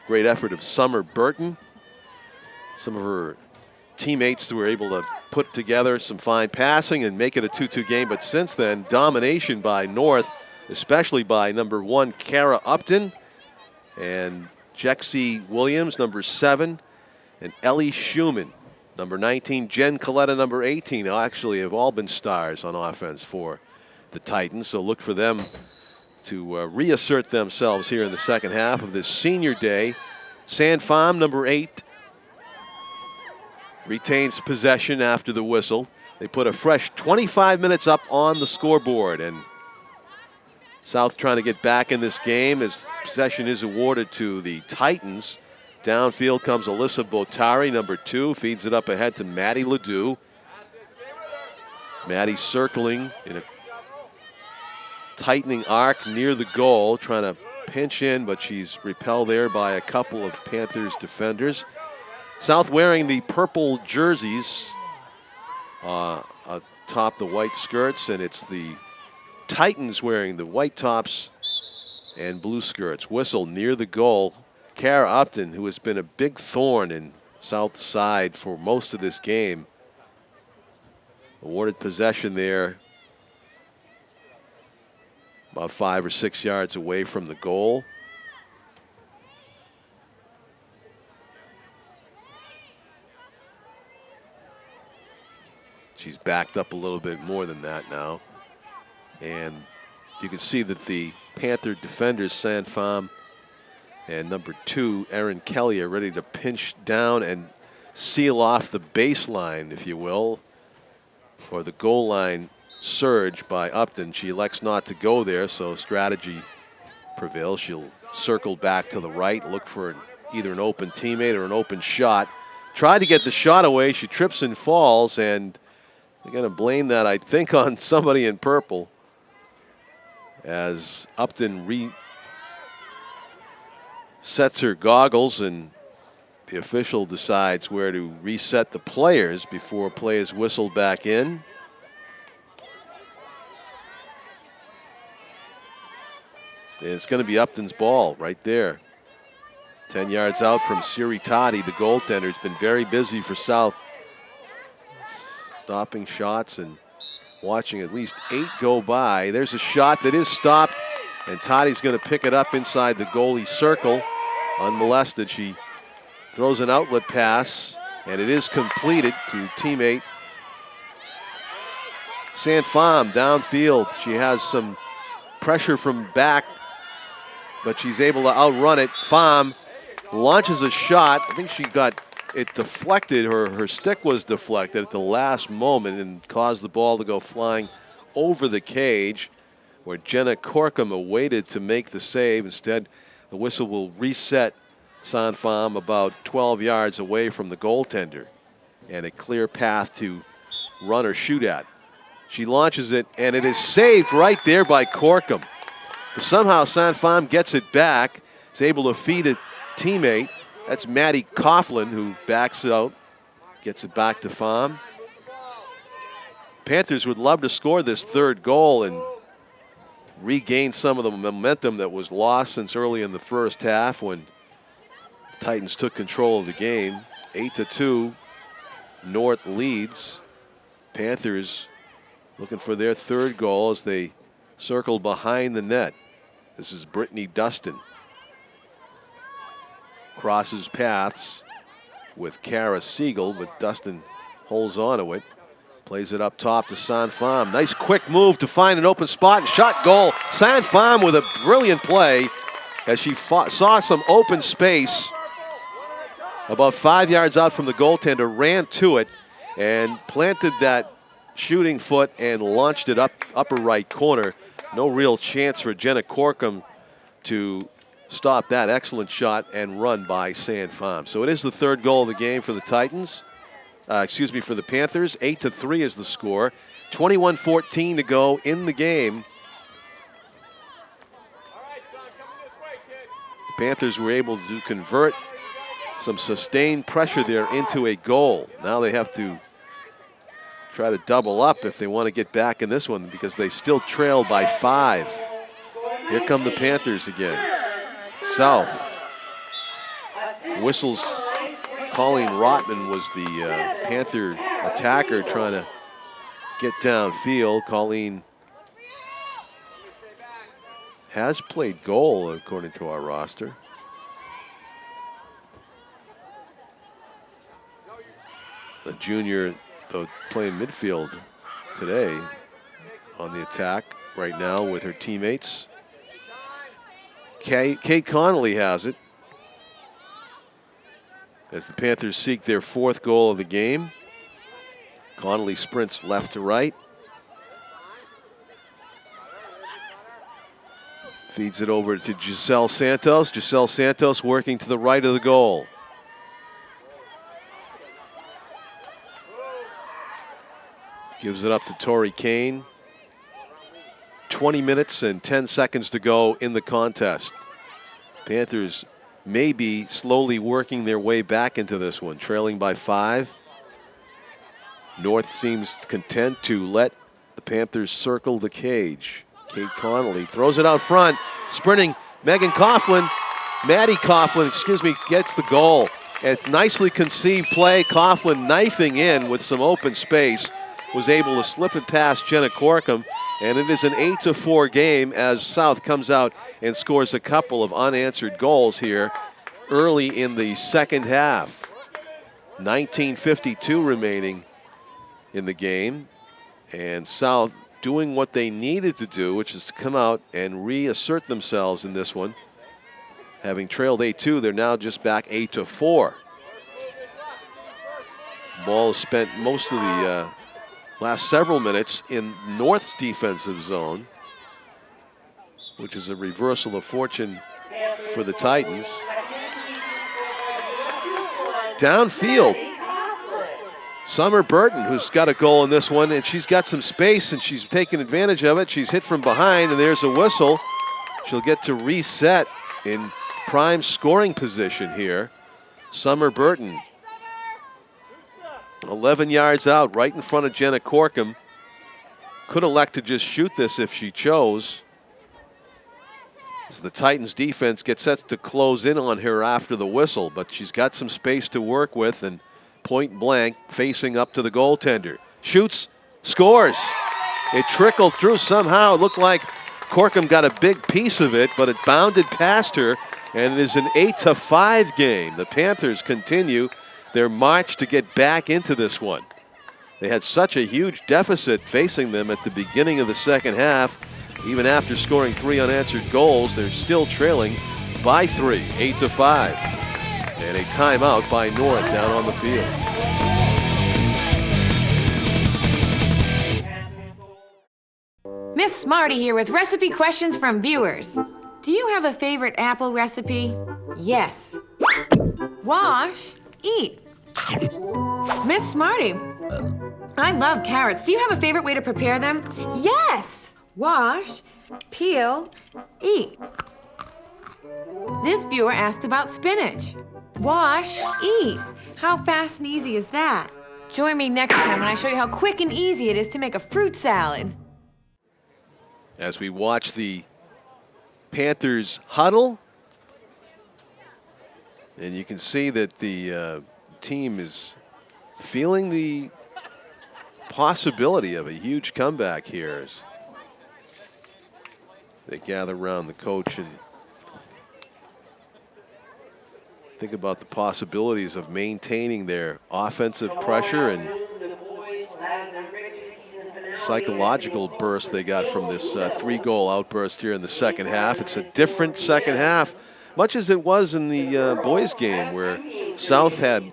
great effort of Summer Burton. Some of her teammates were able to put together some fine passing and make it a 2-2 game. But since then, domination by North, especially by number 1, Kara Upton, and Jexie Williams, number 7, and Ellie Schumann, number 19, Jen Coletta, number 18, actually have all been stars on offense for the Titans. So look for them to reassert themselves here in the second half of this senior day. San Pham, number 8, retains possession after the whistle. They put a fresh 25 minutes up on the scoreboard, and South trying to get back in this game as possession is awarded to the Titans. Downfield comes Alyssa Botari, number 2, feeds it up ahead to Maddie Ledoux. Maddie circling in a tightening arc near the goal, trying to pinch in, but she's repelled there by a couple of Panthers defenders. South wearing the purple jerseys atop the white skirts, and it's the Titans wearing the white tops and blue skirts. Whistle near the goal. Kara Upton, who has been a big thorn in South's side for most of this game, awarded possession there about 5 or 6 yards away from the goal. She's backed up a little bit more than that now. And you can see that the Panther defenders, San Pham and number 2, Erin Kelly, are ready to pinch down and seal off the baseline, if you will, or the goal line surge by Upton. She elects not to go there, so strategy prevails. She'll circle back to the right, look for either an open teammate or an open shot. Tried to get the shot away. She trips and falls, and they're going to blame that, I think, on somebody in purple. as Upton resets her goggles and the official decides where to reset the players before play is whistled back in. And it's going to be Upton's ball right there. 10 yards out from Siri Toddy, the goaltender. Has been very busy for South, stopping shots and watching at least 8 go by. There's a shot that is stopped, and Toddy's going to pick it up inside the goalie circle. Unmolested, she throws an outlet pass, and it is completed to teammate Sanfam downfield. She has some pressure from back, but she's able to outrun it. Pham launches a shot. I think she got it deflected. Her stick was deflected at the last moment and caused the ball to go flying over the cage, where Jenna Corkum awaited to make the save. Instead, the whistle will reset Sanfam about 12 yards away from the goaltender, and a clear path to run or shoot at. She launches it, and it is saved right there by Corkum. But somehow Sanfam gets it back, is able to feed a teammate. That's Maddie Coughlin, who backs out, gets it back to Pham. Panthers would love to score this third goal and regain some of the momentum that was lost since early in the first half when the Titans took control of the game. 8-2, North leads. Panthers looking for their third goal as they circle behind the net. This is Brittany Dustin. Crosses paths with Kara Siegel, but Dustin holds on to it. Plays it up top to Sanfam. Nice quick move to find an open spot and shot goal. Sanfam with a brilliant play as she saw some open space about 5 yards out from the goaltender, ran to it and planted that shooting foot and launched it up upper right corner. No real chance for Jenna Corkum to stop that excellent shot and run by Sanfam. So it is the third goal of the game for the Titans. For the Panthers. 8-3 is the score. 21-14 to go in the game. The Panthers were able to convert some sustained pressure there into a goal. Now they have to try to double up if they want to get back in this one, because they still trail by 5. Here come the Panthers again. South. Whistles. Colleen Rotman was the Panther attacker trying to get downfield. Colleen has played goal according to our roster. The junior, though, playing midfield today on the attack right now with her teammates. Kate Connolly has it as the Panthers seek their 4th goal of the game. Connolly sprints left to right. Feeds it over to Giselle Santos. Giselle Santos working to the right of the goal. Gives it up to Tori Kane. 20 minutes and 10 seconds to go in the contest. Panthers may be slowly working their way back into this one, trailing by 5. North seems content to let the Panthers circle the cage. Kate Connolly throws it out front. Sprinting Maddie Coughlin, gets the goal. A nicely conceived play. Coughlin knifing in with some open space. Was able to slip it past Jenna Corkum, and it is an 8-4 game as South comes out and scores a couple of unanswered goals here early in the second half. 19:52 remaining in the game, and South doing what they needed to do, which is to come out and reassert themselves in this one. Having trailed 8-2, they're now just back 8-4. Ball has spent most of the last several minutes in North's defensive zone, which is a reversal of fortune for the Titans. Downfield, Summer Burton, who's got a goal in this one, and she's got some space and she's taking advantage of it. She's hit from behind and there's a whistle. She'll get to reset in prime scoring position here. Summer Burton, 11 yards out, right in front of Jenna Corkum. Could elect to just shoot this if she chose, as the Titans defense gets set to close in on her after the whistle, but she's got some space to work with, and point blank facing up to the goaltender. Shoots, scores. It trickled through somehow. It looked like Corkum got a big piece of it, but it bounded past her, and it is an 8-5 game. The Panthers continue their march to get back into this one. They had such a huge deficit facing them at the beginning of the second half. Even after scoring 3 unanswered goals, they're still trailing by 3, 8-5. And a timeout by North down on the field. Miss Smarty here with recipe questions from viewers. Do you have a favorite apple recipe? Yes. Wash, eat. Miss Smarty, I love carrots. Do you have a favorite way to prepare them? Yes. Wash, peel, eat. This viewer asked about spinach. Wash, eat. How fast and easy is that? Join me next time when I show you how quick and easy it is to make a fruit salad. As we watch the Panthers huddle, and you can see that the team is feeling the possibility of a huge comeback here as they gather around the coach and think about the possibilities of maintaining their offensive pressure and psychological burst they got from this 3-goal outburst here in the second half. It's a different second half, much as it was in the boys' game, where South had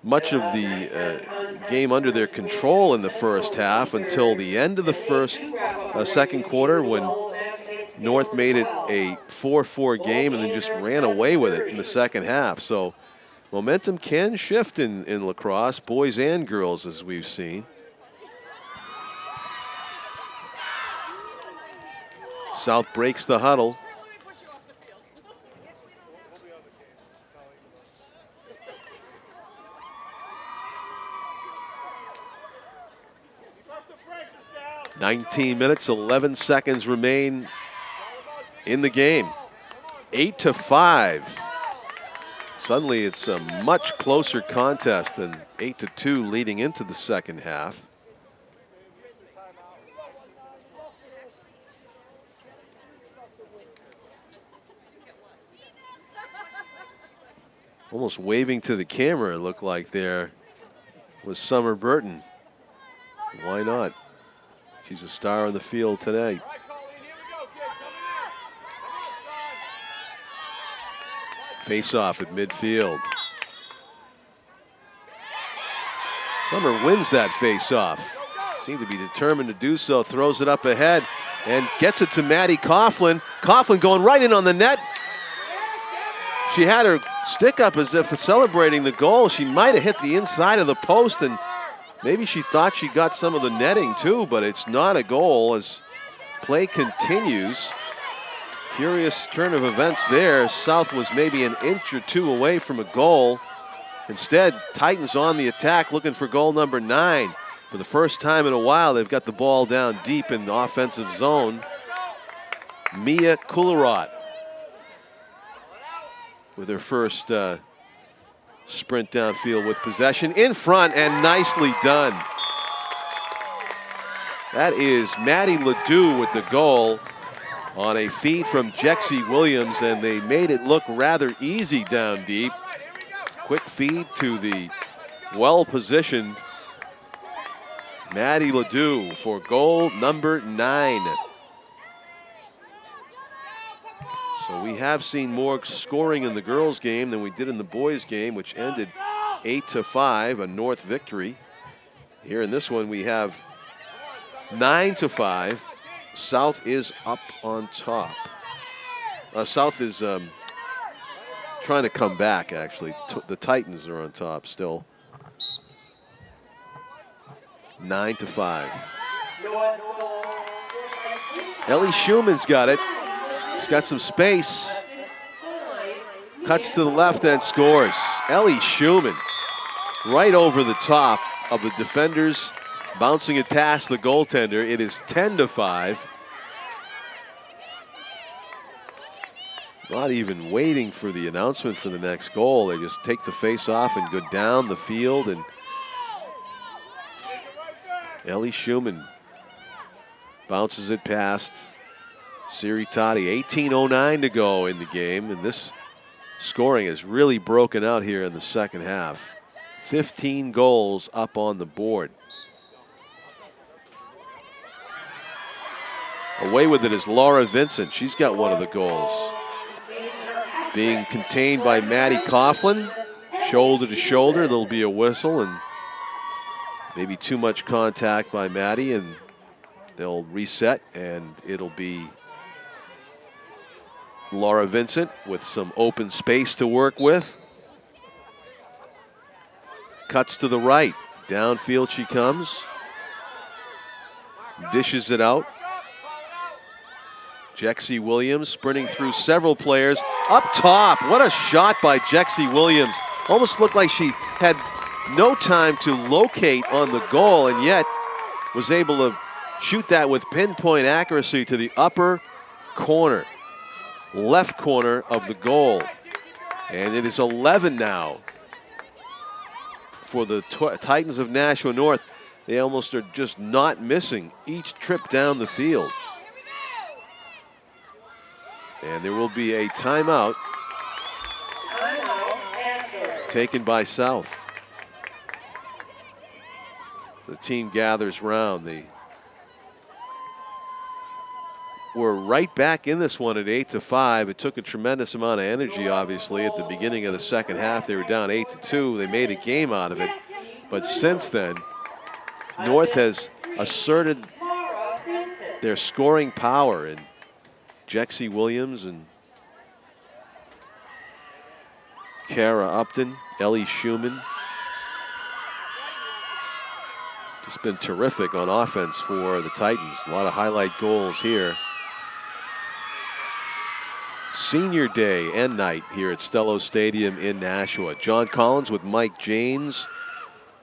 much of the game under their control in the first half until the end of the second quarter, when North made it a 4-4 game and then just ran away with it in the second half. So momentum can shift in lacrosse, boys and girls, as we've seen. South breaks the huddle. "19 minutes, 11 seconds remain in the game. 8-5. Suddenly it's a much closer contest than 8-2 leading into the second half. Almost waving to the camera, it looked like there was Summer Burton. Why not? She's a star on the field tonight. Face-off at midfield. Summer wins that face-off. Seemed to be determined to do so. Throws it up ahead and gets it to Maddie Coughlin. Coughlin going right in on the net. She had her stick up as if celebrating the goal. She might have hit the inside of the post, and maybe she thought she got some of the netting too, but it's not a goal as play continues. Curious turn of events there. South was maybe an inch or two away from a goal. Instead, Titans on the attack looking for goal number 9. For the first time in a while, they've got the ball down deep in the offensive zone. Mia Kularot with her first sprint downfield with possession in front, and nicely done. That is Maddie Ledoux with the goal on a feed from Jexie Williams, and they made it look rather easy down deep. Quick feed to the well-positioned Maddie Ledoux for goal number 9. So we have seen more scoring in the girls' game than we did in the boys' game, which ended 8-5, a North victory. Here in this one, we have 9-5. South is up on top. South is trying to come back, actually. The Titans are on top still. 9-5. Ellie Schumann's got it. She's got some space. Cuts to the left and scores. Ellie Schumann right over the top of the defenders, bouncing it past the goaltender. It is 10-5. Not even waiting for the announcement for the next goal. They just take the face off and go down the field. And Ellie Schumann bounces it past Siri Tati. 18:09 to go in the game, and this scoring has really broken out here in the second half. 15 goals up on the board. Away with it is Laura Vincent. She's got one of the goals. Being contained by Maddie Coughlin. Shoulder to shoulder, there'll be a whistle and maybe too much contact by Maddie, and they'll reset, and it'll be Laura Vincent with some open space to work with. Cuts to the right. Downfield she comes. Dishes it out. Jexie Williams sprinting through several players. Up top, what a shot by Jexie Williams. Almost looked like she had no time to locate on the goal, and yet was able to shoot that with pinpoint accuracy to the upper corner. Left corner of the goal. And it is 11 now for the Titans of Nashua North. They almost are just not missing each trip down the field. And there will be a timeout taken by South. The team gathers round. They were right back in this one at 8-5. It took a tremendous amount of energy, obviously, at the beginning of the second half. They were down 8-2. They made a game out of it. But since then, North has asserted their scoring power, and Jexie Williams and Kara Upton, Ellie Schumann. Just been terrific on offense for the Titans. A lot of highlight goals here. Senior day and night here at Stellos Stadium in Nashua. John Collins with Mike Janes.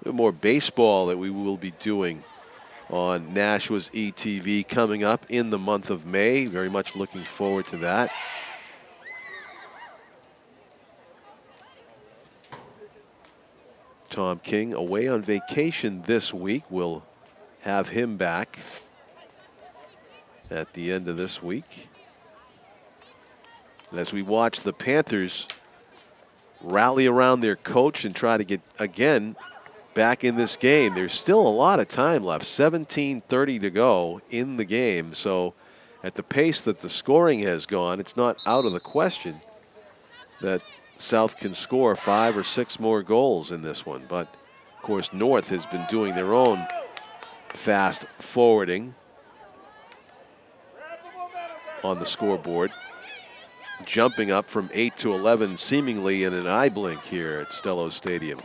A bit more baseball that we will be doing on Nashua's ETV coming up in the month of May. Very much looking forward to that. Tom King away on vacation this week. We'll have him back at the end of this week. As we watch the Panthers rally around their coach and try to get, again, back in this game. There's still a lot of time left, 17:30 to go in the game. So at the pace that the scoring has gone, it's not out of the question that South can score 5 or 6 more goals in this one. But, of course, North has been doing their own fast forwarding on the scoreboard. Jumping up from 8-11 seemingly in an eye blink here at Stellos Stadium.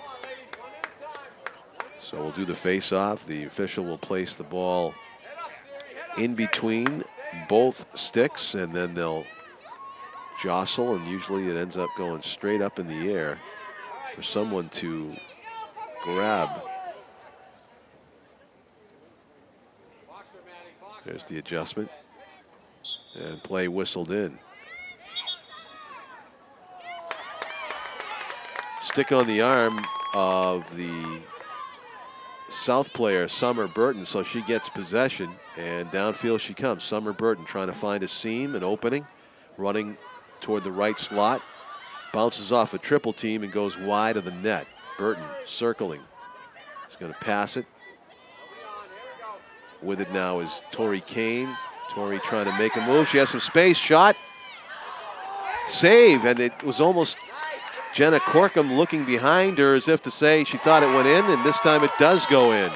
So we'll do the face-off. The official will place the ball in between both sticks, and then they'll jostle, and usually it ends up going straight up in the air for someone to grab. There's the adjustment, and play whistled in. Stick on the arm of the South player, Summer Burton, so she gets possession, and downfield she comes. Summer Burton trying to find a seam, an opening, running toward the right slot, bounces off a triple team and goes wide of the net. Burton circling. He's going to pass it. With it now is Tori Kane. Tori trying to make a move. She has some space. Shot. Save, and it was almost Jenna Corkum looking behind her as if to say she thought it went in, and this time it does go in.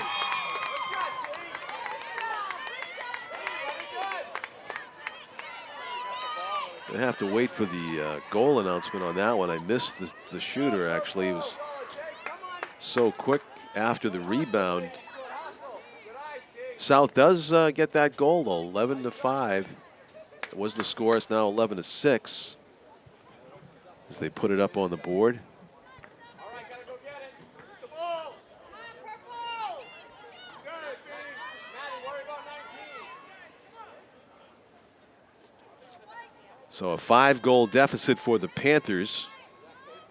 I have to wait for the goal announcement on that one. I missed the shooter, actually. He was so quick after the rebound South does get that goal, though. 11-5 was the score. It's now 11-6 as they put it up on the board. So a 5-goal deficit for the Panthers.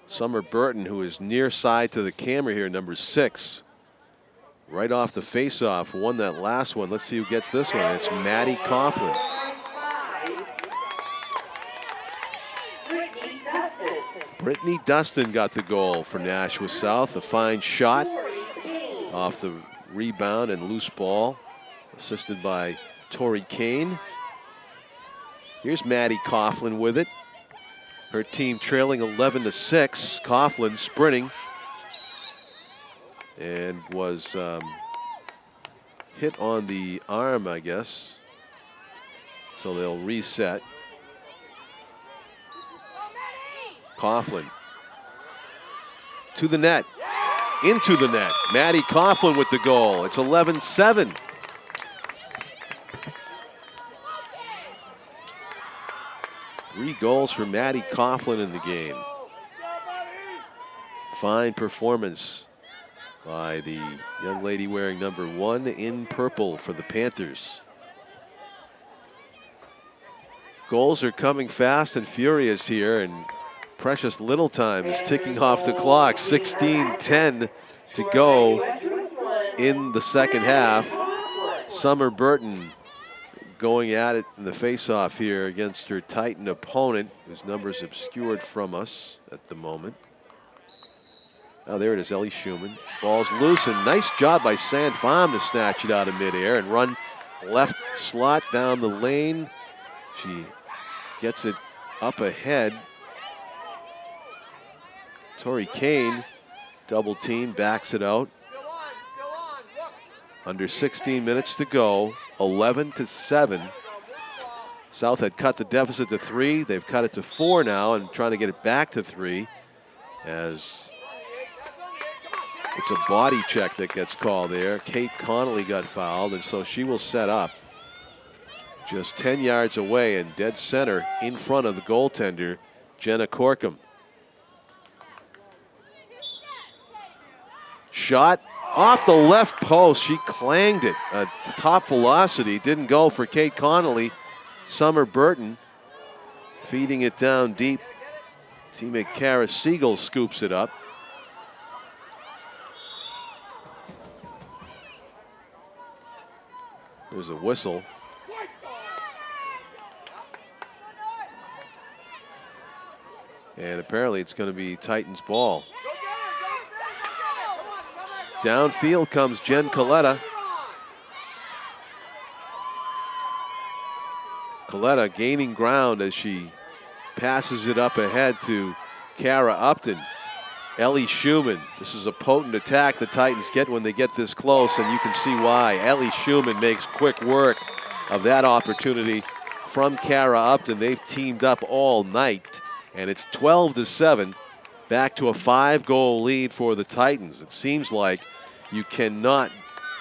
Summer Burton, who is near side to the camera here, number 6. Right off the face-off, won that last one. Let's see who gets this one. It's Maddie Coughlin. Brittany Dustin got the goal for Nashua South. A fine shot off the rebound and loose ball, assisted by Tori Kane. Here's Maddie Coughlin with it. Her team trailing 11-6. Coughlin sprinting and was hit on the arm, I guess. So they'll reset. Coughlin to the net, into the net. Maddie Coughlin with the goal. It's 11-7. Three goals for Maddie Coughlin in the game. Fine performance by the young lady wearing number 1 in purple for the Panthers. Goals are coming fast and furious here, and precious little time is ticking off the clock. 16:10 to go in the second half. Summer Burton going at it in the face-off here against her Titan opponent, whose number's obscured from us at the moment. Oh, there it is, Ellie Schumann. Ball's loose, and nice job by San Pham to snatch it out of midair and run left slot down the lane. She gets it up ahead. Tori Kane, double team, backs it out. Under 16 minutes to go, 11-7. South had cut the deficit to 3. They've cut it to 4 now and trying to get it back to 3 as it's a body check that gets called there. Kate Connolly got fouled, and so she will set up just 10 yards away and dead center in front of the goaltender, Jenna Corkum. Shot off the left post. She clanged it at top velocity. Didn't go for Kate Connolly. Summer Burton feeding it down deep. Teammate Kara Siegel scoops it up. There's a whistle. And apparently it's going to be Titans ball. Downfield comes Jen Coletta. Coletta gaining ground as she passes it up ahead to Kara Upton. Ellie Schumann. This is a potent attack the Titans get when they get this close, and you can see why. Ellie Schumann makes quick work of that opportunity from Kara Upton. They've teamed up all night, and it's 12-7. Back to a 5-goal lead for the Titans. It seems like you cannot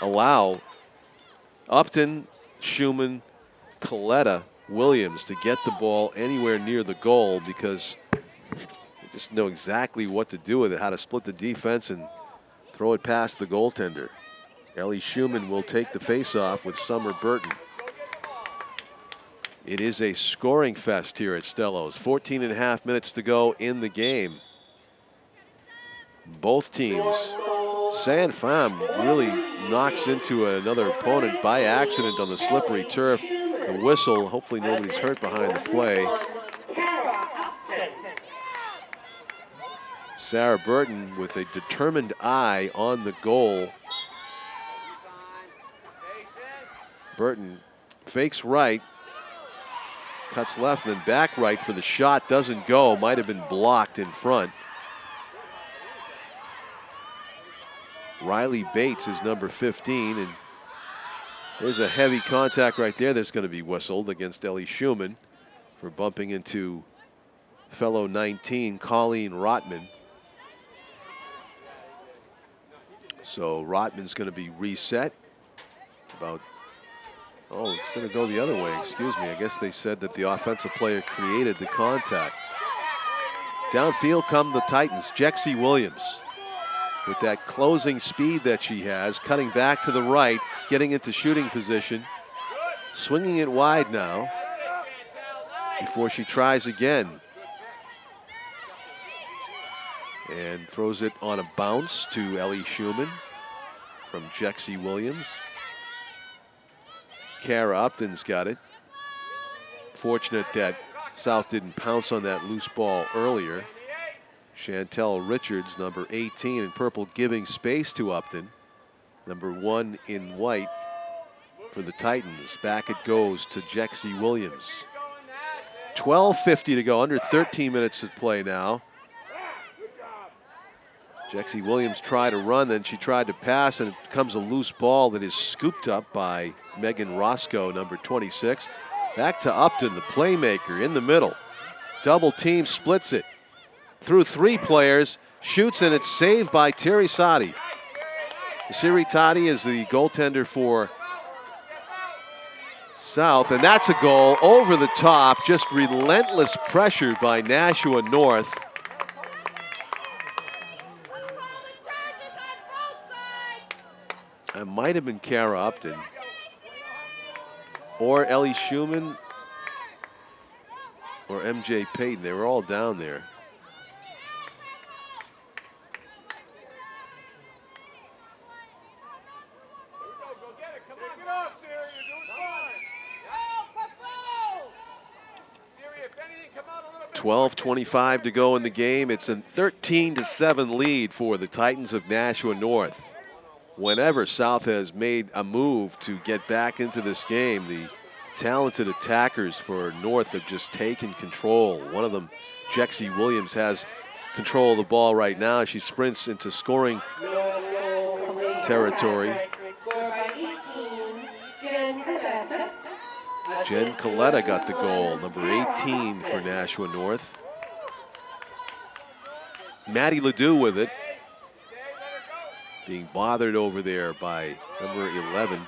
allow Upton, Schumann, Coletta, Williams to get the ball anywhere near the goal, because they just know exactly what to do with it, how to split the defense and throw it past the goaltender. Ellie Schumann will take the face-off with Summer Burton. It is a scoring fest here at Stellos. 14.5 minutes to go in the game. Both teams. San Pham really knocks into another opponent by accident on the slippery turf. A whistle. Hopefully nobody's hurt behind the play. Sarah Burton with a determined eye on the goal. Burton fakes right, cuts left, and then back right for the shot. Doesn't go. Might have been blocked in front. Riley Bates is number 15, and there's a heavy contact right there that's going to be whistled against Ellie Schumann for bumping into fellow 19, Colleen Rotman. So Rotman's going to be reset. About Oh, it's going to go the other way. Excuse me. I guess they said that the offensive player created the contact. Downfield come the Titans. Jexie Williams with that closing speed that she has, cutting back to the right, getting into shooting position, swinging it wide now before she tries again. And throws it on a bounce to Ellie Schumann from Jexie Williams. Kara Upton's got it. Fortunate that South didn't pounce on that loose ball earlier. Chantel Richards, number 18 in purple, giving space to Upton. Number 1 in white for the Titans. Back it goes to Jexie Williams. 12:50 to go, under 13 minutes to play now. Jexie Williams tried to run, then she tried to pass, and it becomes a loose ball that is scooped up by Megan Roscoe, number 26. Back to Upton, the playmaker in the middle. Double team, splits it through 3 players, shoots, and it's saved by Terry Sadi. Siri Tati is the goaltender for South, and that's a goal over the top. Just relentless pressure by Nashua North. It might have been Kara Upton or Ellie Schumann or MJ Payton. They were all down there. Come on, get off, Siri. You're doing fine. Siri, if anything, come out a little bit. 12:25 to go in the game. It's a 13-7 lead for the Titans of Nashua North. Whenever South has made a move to get back into this game, the talented attackers for North have just taken control. One of them, Jexie Williams, has control of the ball right now. She sprints into scoring territory. Jen Coletta got the goal, number 18 for Nashua North. Maddie Ledoux with it, being bothered over there by number 11,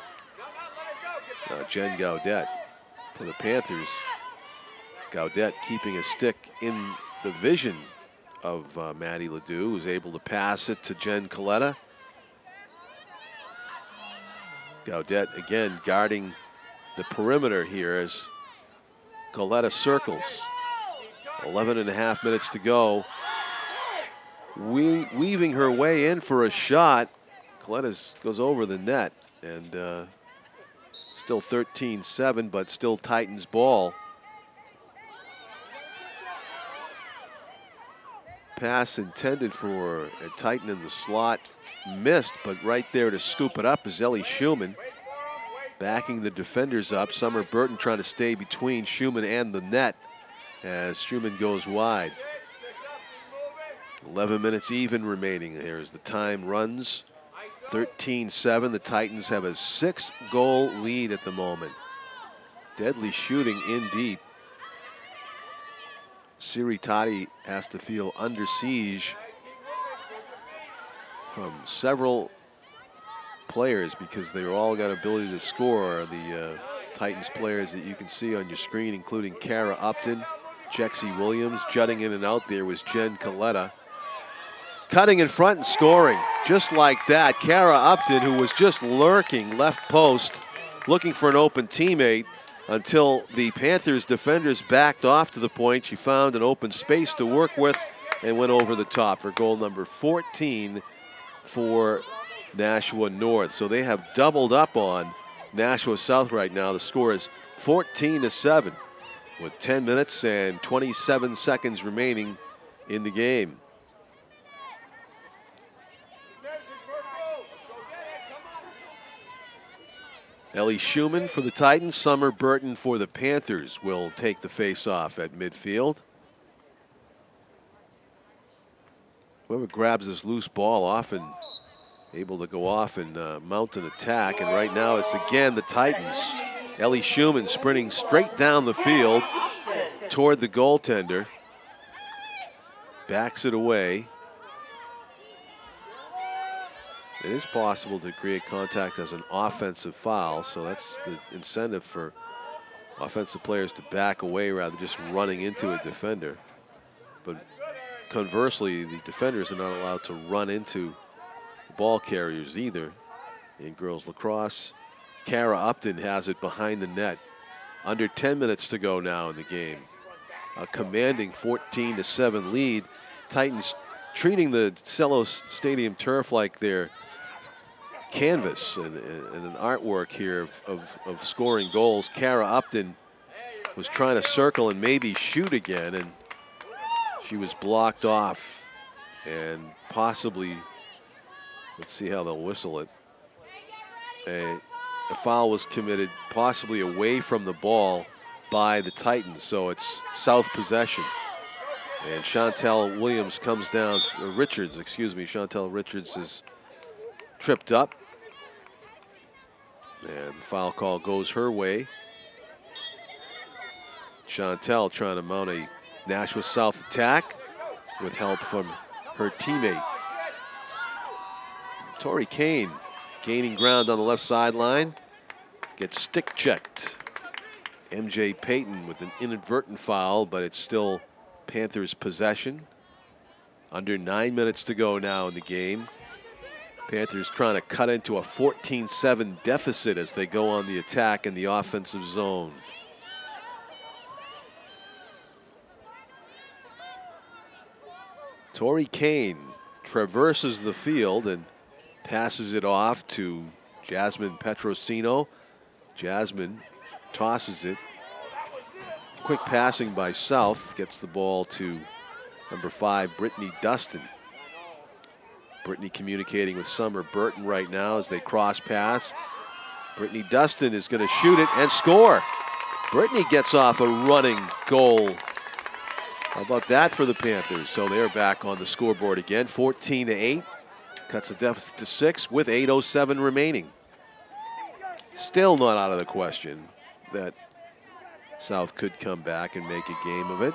Jen Gaudet for the Panthers. Gaudet keeping a stick in the vision of Maddie Ledoux, who's able to pass it to Jen Coletta. Gaudet again guarding the perimeter here as Coletta circles. 11.5 minutes to go. Weaving her way in for a shot. Coletta goes over the net, and still 13-7, but still Titans ball. Pass intended for a Titan in the slot. Missed, but right there to scoop it up is Ellie Schumann. Backing the defenders up. Summer Burton trying to stay between Schumann and the net as Schumann goes wide. 11 minutes even remaining here as the time runs. 13-7. The Titans have a 6-goal lead at the moment. Deadly shooting in deep. Siri Tati has to feel under siege from several players because they've all got ability to score. The Titans players that you can see on your screen, including Kara Upton, Jexie Williams. Jutting in and out there was Jen Coletta. Cutting in front and scoring just like that. Kara Upton, who was just lurking left post, looking for an open teammate until the Panthers defenders backed off to the point. She found an open space to work with and went over the top for goal number 14 for Nashua North. So they have doubled up on Nashua South right now. The score is 14-7 with 10 minutes and 27 seconds remaining in the game. Ellie Schumann for the Titans. Summer Burton for the Panthers will take the face-off at midfield. Whoever grabs this loose ball often able to go off and mount an attack. And right now it's again the Titans. Ellie Schumann sprinting straight down the field toward the goaltender. Backs it away. It is possible to create contact as an offensive foul, so that's the incentive for offensive players to back away rather than just running into a defender. But conversely, the defenders are not allowed to run into ball carriers either. In girls lacrosse, Kara Upton has it behind the net. Under 10 minutes to go now in the game. A commanding 14-7 lead. Titans treating the Stellos Stadium turf like their canvas and an artwork here of scoring goals. Kara Upton was trying to circle and maybe shoot again, and she was blocked off, and possibly, let's see how they'll whistle it. A foul was committed possibly away from the ball by the Titans, so it's South possession. And Chantel Williams comes down, Chantel Richards is tripped up. And the foul call goes her way. Chantel trying to mount a Nashua South attack with help from her teammate. Tori Kane gaining ground on the left sideline. Gets stick checked. MJ Payton with an inadvertent foul, but it's still Panthers possession. Under 9 minutes to go now in the game. Panthers trying to cut into a 14-7 deficit as they go on the attack in the offensive zone. Tori Kane traverses the field and passes it off to Jasmine Petrosino. Jasmine tosses it. Quick passing by South, gets the ball to number 5, Brittany Dustin. Brittany communicating with Summer Burton right now as they cross pass. Brittany Dustin is going to shoot it and score. Brittany gets off a running goal. How about that for the Panthers? So they're back on the scoreboard again, 14-8. Cuts the deficit to 6 with 8:07 remaining. Still not out of the question that South could come back and make a game of it.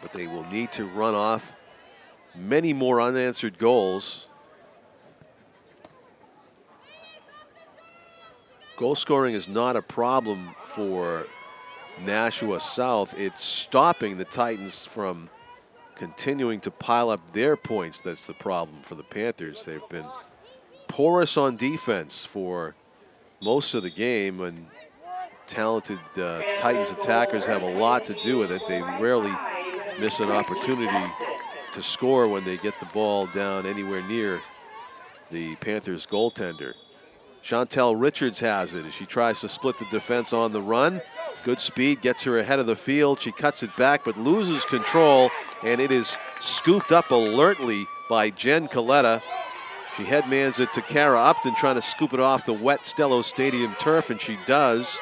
But they will need to run off many more unanswered goals. Goal scoring is not a problem for Nashua South. It's stopping the Titans from continuing to pile up their points that's the problem for the Panthers. They've been porous on defense for most of the game, and talented Titans attackers have a lot to do with it. They rarely miss an opportunity to score when they get the ball down anywhere near the Panthers goaltender. Chantel Richards has it as she tries to split the defense on the run. Good speed, gets her ahead of the field. She cuts it back but loses control, and it is scooped up alertly by Jen Coletta. She headmans it to Kara Upton, trying to scoop it off the wet Stellos Stadium turf, and she does.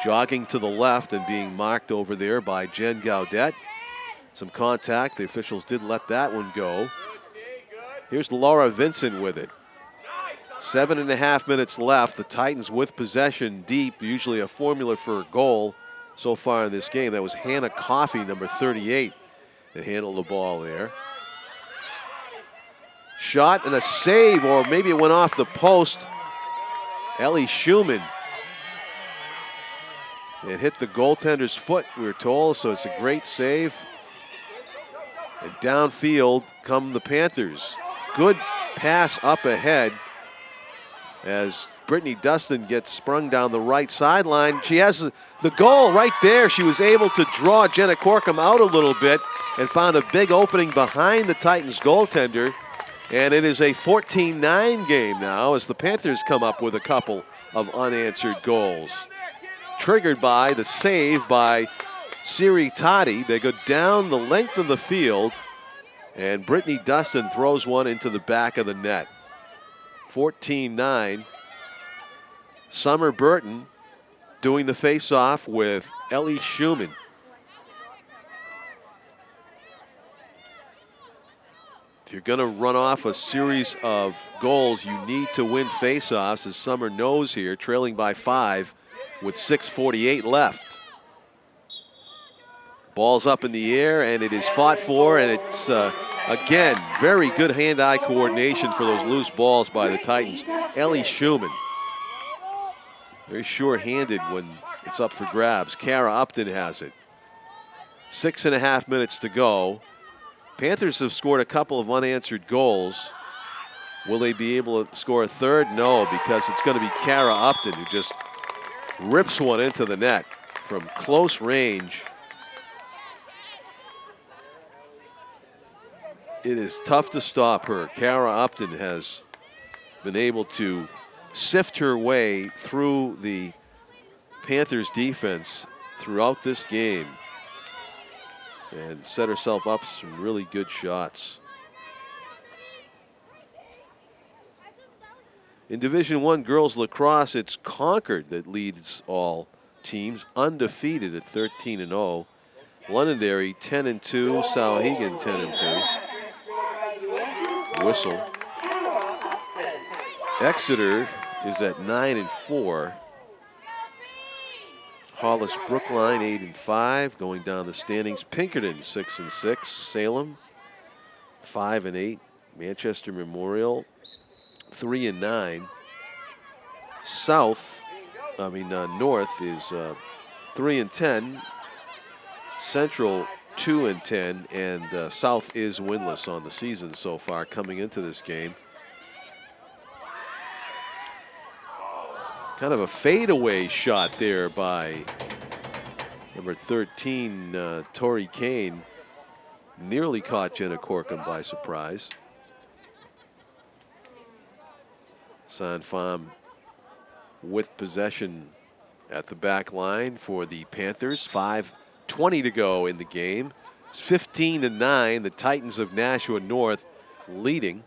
Jogging to the left and being marked over there by Jen Gaudet. Some contact. The officials did let that one go. Here's Laura Vincent with it. 7.5 minutes left. The Titans with possession deep, usually a formula for a goal so far in this game. That was Hannah Coffey, number 38, that handled the ball there. Shot and a save, or maybe it went off the post. Ellie Schumann. It hit the goaltender's foot, we were told, so it's a great save. And downfield come the Panthers. Good pass up ahead as Brittany Dustin gets sprung down the right sideline. She has the goal right there. She was able to draw Jenna Corkum out a little bit and found a big opening behind the Titans goaltender. And it is a 14-9 game now as the Panthers come up with a couple of unanswered goals. Triggered by the save by Siri Tati. They go down the length of the field, and Brittany Dustin throws one into the back of the net. 14-9. Summer Burton doing the face-off with Ellie Schumann. If you're going to run off a series of goals, you need to win face-offs, as Summer knows here, trailing by 5 with 6:48 left. Ball's up in the air, and it is fought for, and it's Again, very good hand-eye coordination for those loose balls by the Titans. Ellie Schumann, very sure-handed when it's up for grabs. Kara Upton has it. 6.5 minutes to go. Panthers have scored a couple of unanswered goals. Will they be able to score a third? No, because it's going to be Kara Upton who just rips one into the net from close range. It is tough to stop her. Kara Upton has been able to sift her way through the Panthers defense throughout this game and set herself up some really good shots. In Division I girls lacrosse, it's Concord that leads all teams, undefeated at 13-0. Londonderry 10-2, Sauhegan 10-2. Whistle. Exeter is at 9-4. Hollis Brookline 8-5, going down the standings. Pinkerton 6-6. Salem 5-8. Manchester Memorial 3-9. North is 3-10. Central 2-10, and South is winless on the season so far coming into this game. Kind of a fadeaway shot there by number 13, Tori Kane. Nearly caught Jenna Corkum by surprise. Sanfam with possession at the back line for the Panthers. 5:20 to go in the game. It's 15-9. The Titans of Nashua North leading.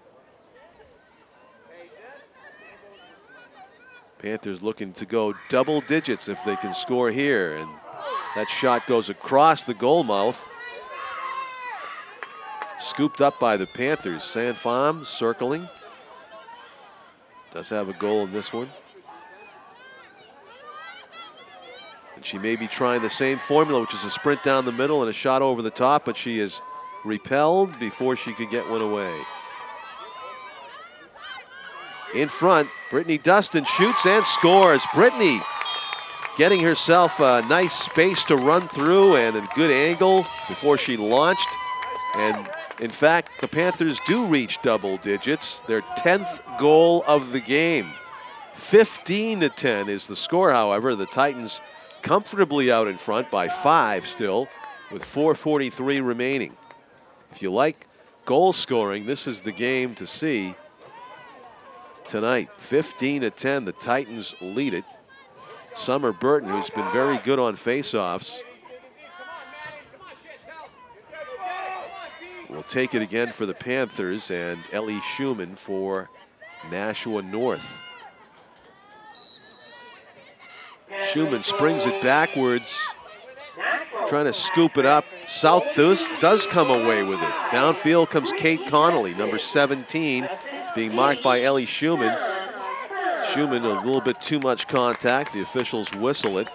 Panthers looking to go double digits if they can score here. And that shot goes across the goal mouth. Scooped up by the Panthers. Sanfam circling. Does have a goal in this one. And she may be trying the same formula, which is a sprint down the middle and a shot over the top, but she is repelled before she could get one away. In front, Brittany Dustin shoots and scores. Brittany getting herself a nice space to run through and a good angle before she launched. And in fact, the Panthers do reach double digits. Their 10th goal of the game. 15-10 is the score, however. The Titans comfortably out in front by 5 still, with 4:43 remaining. If you like goal scoring, this is the game to see tonight. 15-10, the Titans lead it. Summer Burton, who's been very good on faceoffs, will take it again for the Panthers, and Ellie Schumann for Nashua North. Schumann springs it backwards, trying to scoop it up. South does come away with it. Downfield comes Kate Connolly, number 17, being marked by Ellie Schumann. Schumann, a little bit too much contact. The officials whistle it.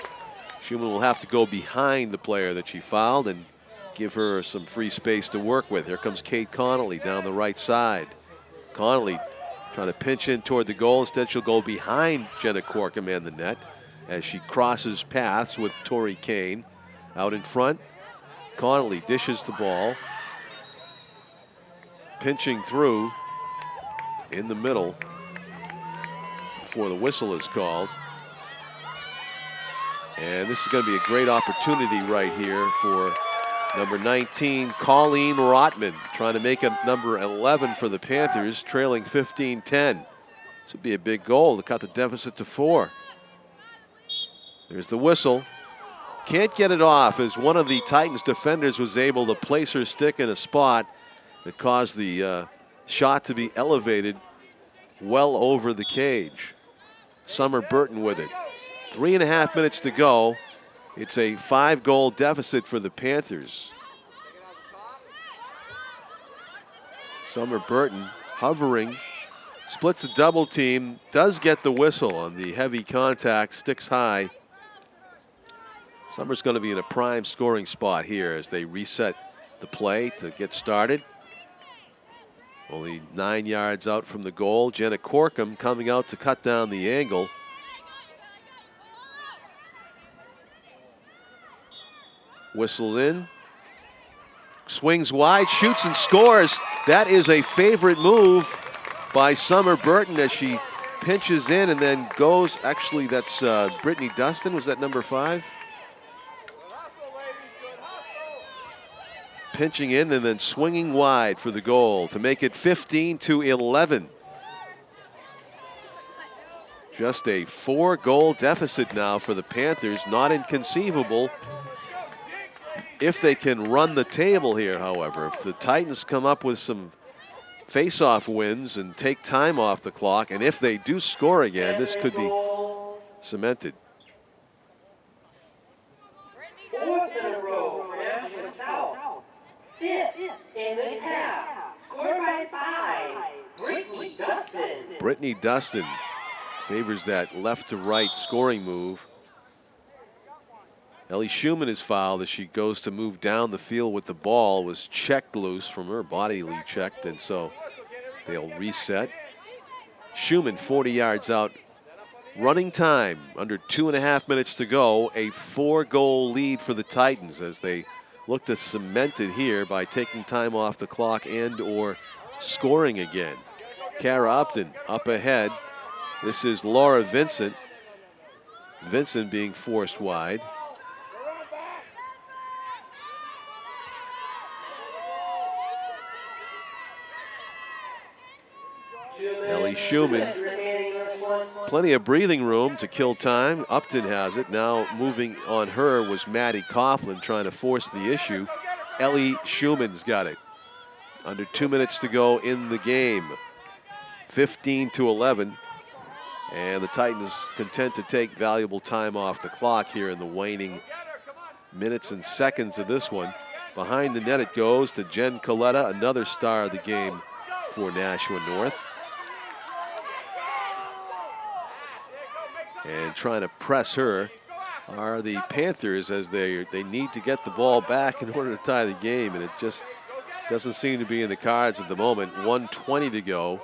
Schumann will have to go behind the player that she fouled and give her some free space to work with. Here comes Kate Connolly down the right side. Connolly trying to pinch in toward the goal. Instead, she'll go behind Jenna Corkum and the net as she crosses paths with Tori Kane. Out in front, Connolly dishes the ball. Pinching through in the middle before the whistle is called. And this is going to be a great opportunity right here for number 19, Colleen Rotman, trying to make a number 11 for the Panthers, trailing 15-10. This would be a big goal to cut the deficit to 4. There's the whistle. Can't get it off as one of the Titans defenders was able to place her stick in a spot that caused the shot to be elevated well over the cage. Summer Burton with it. 3.5 minutes to go. It's a 5-goal deficit for the Panthers. Summer Burton hovering, splits a double team, does get the whistle on the heavy contact, sticks high. Summer's going to be in a prime scoring spot here as they reset the play to get started. Only 9 yards out from the goal. Jenna Corkum coming out to cut down the angle. Whistles in. Swings wide, shoots and scores. That is a favorite move by Summer Burton as she pinches in and then goes. Actually, that's Brittany Dustin. Was that number 5? Pinching in and then swinging wide for the goal to make it 15-11. Just a 4-goal deficit now for the Panthers. Not inconceivable if they can run the table here, however. If the Titans come up with some face-off wins and take time off the clock, and if they do score again, this could be cemented. Fourth in a row for Nashua South. Fifth in this half. Scored by 5. Brittany Dustin. Brittany Dustin favors that left to right scoring move. Ellie Schumann is fouled as she goes to move down the field with the ball. Was checked loose from her, bodily checked, and so they'll reset. Schumann 40 yards out. Running time, under 2.5 minutes to go. A 4-goal lead for the Titans as they look to cement it here by taking time off the clock and or scoring again. Kara Upton up ahead. This is Laura Vincent. Vincent being forced wide. Ellie Schumann, plenty of breathing room to kill time. Upton has it. Now moving on her was Maddie Coughlin trying to force the issue. Ellie Schumann's got it. Under 2 minutes to go in the game. 15-11. And the Titans content to take valuable time off the clock here in the waning minutes and seconds of this one. Behind the net it goes to Jen Coletta, another star of the game for Nashua North. And trying to press her are the Panthers as they need to get the ball back in order to tie the game, and it just doesn't seem to be in the cards at the moment. 1:20 to go.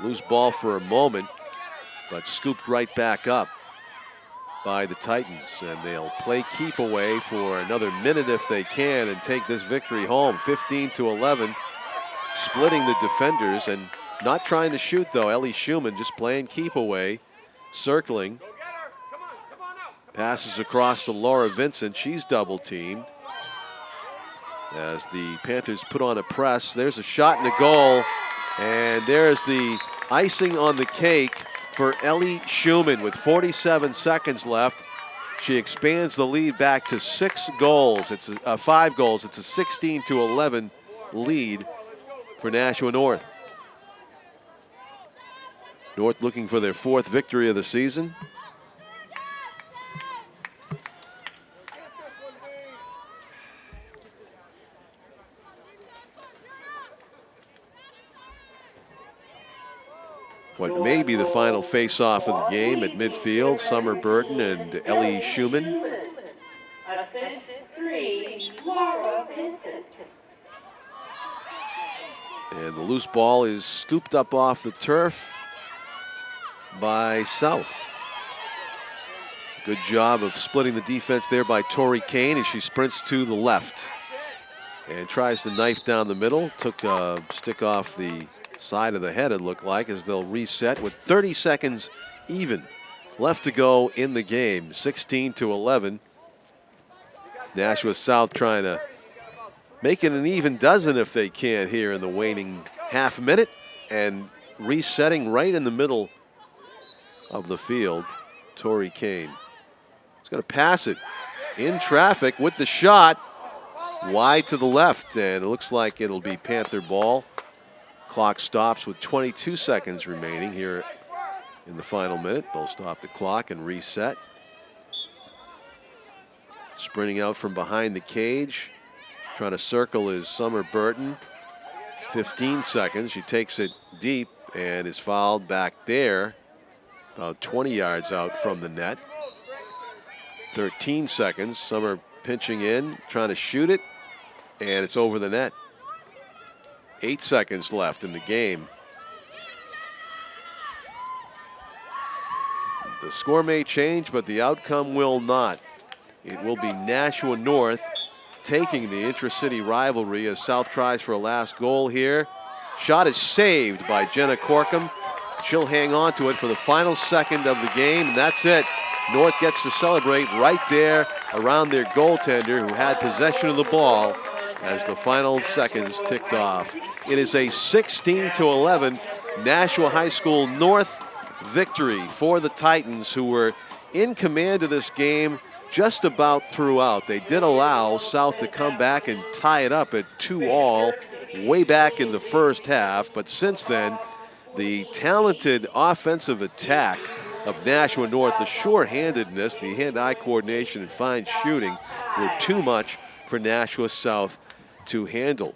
Loose ball for a moment, but scooped right back up by the Titans, and they'll play keep away for another minute if they can and take this victory home. 15-11, splitting the defenders and not trying to shoot though. Ellie Schumann just playing keep away. Circling. Passes across to Laura Vincent. She's double teamed. As the Panthers put on a press. There's a shot and a goal. And there's the icing on the cake for Ellie Schumann with 47 seconds left. She expands the lead back to 6 goals. It's 5 goals. It's a 16-11 lead for Nashua North. North looking for their 4th victory of the season. What may be the final face-off of the game at midfield, Summer Burton and Ellie Schumann. Assist 3, Laura Vincent. And the loose ball is scooped up off the turf by South. Good job of splitting the defense there by Tori Kane as she sprints to the left and tries to knife down the middle. Took a stick off the side of the head, it looked like, as they'll reset with 30 seconds even left to go in the game. 16-11. Nashua South trying to make it an even dozen if they can here in the waning half minute, and resetting right in the middle of the field. Tori Kane is going to pass it in traffic with the shot wide to the left, and it looks like it'll be Panther ball. Clock stops with 22 seconds remaining here in the final minute. They'll stop the clock and reset. Sprinting out from behind the cage, trying to circle is Summer Burton. 15 seconds. She takes it deep and is fouled back there, about 20 yards out from the net. 13 seconds. Summer pinching in, trying to shoot it, and it's over the net. 8 seconds left in the game. The score may change, but the outcome will not. It will be Nashua North taking the intra-city rivalry as South tries for a last goal here. Shot is saved by Jenna Corkum. She'll hang on to it for the final second of the game, and that's it. North gets to celebrate right there around their goaltender who had possession of the ball as the final seconds ticked off. It is a 16-11 Nashua High School North victory for the Titans, who were in command of this game just about throughout. They did allow South to come back and tie it up at 2-2 way back in the first half, but since then, the talented offensive attack of Nashua North, the sure-handedness, the hand-eye coordination, and fine shooting were too much for Nashua South to handle.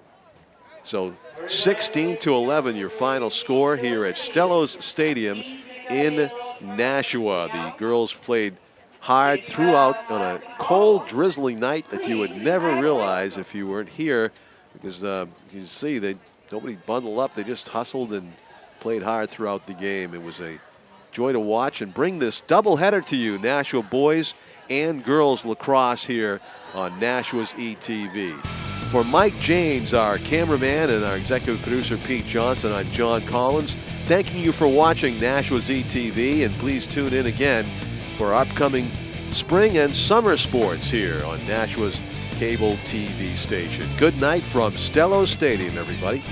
So 16-11 your final score here at Stellos Stadium in Nashua. The girls played hard throughout on a cold, drizzly night that you would never realize if you weren't here, because you see nobody bundled up. They just hustled and played hard throughout the game. It was a joy to watch and bring this doubleheader to you, Nashua boys and girls lacrosse here on Nashua's ETV. For Mike James, our cameraman, and our executive producer Pete Johnson, I'm John Collins, thanking you for watching Nashua's ETV, and please tune in again for upcoming spring and summer sports here on Nashua's cable TV station. Good night from Stellos Stadium, everybody.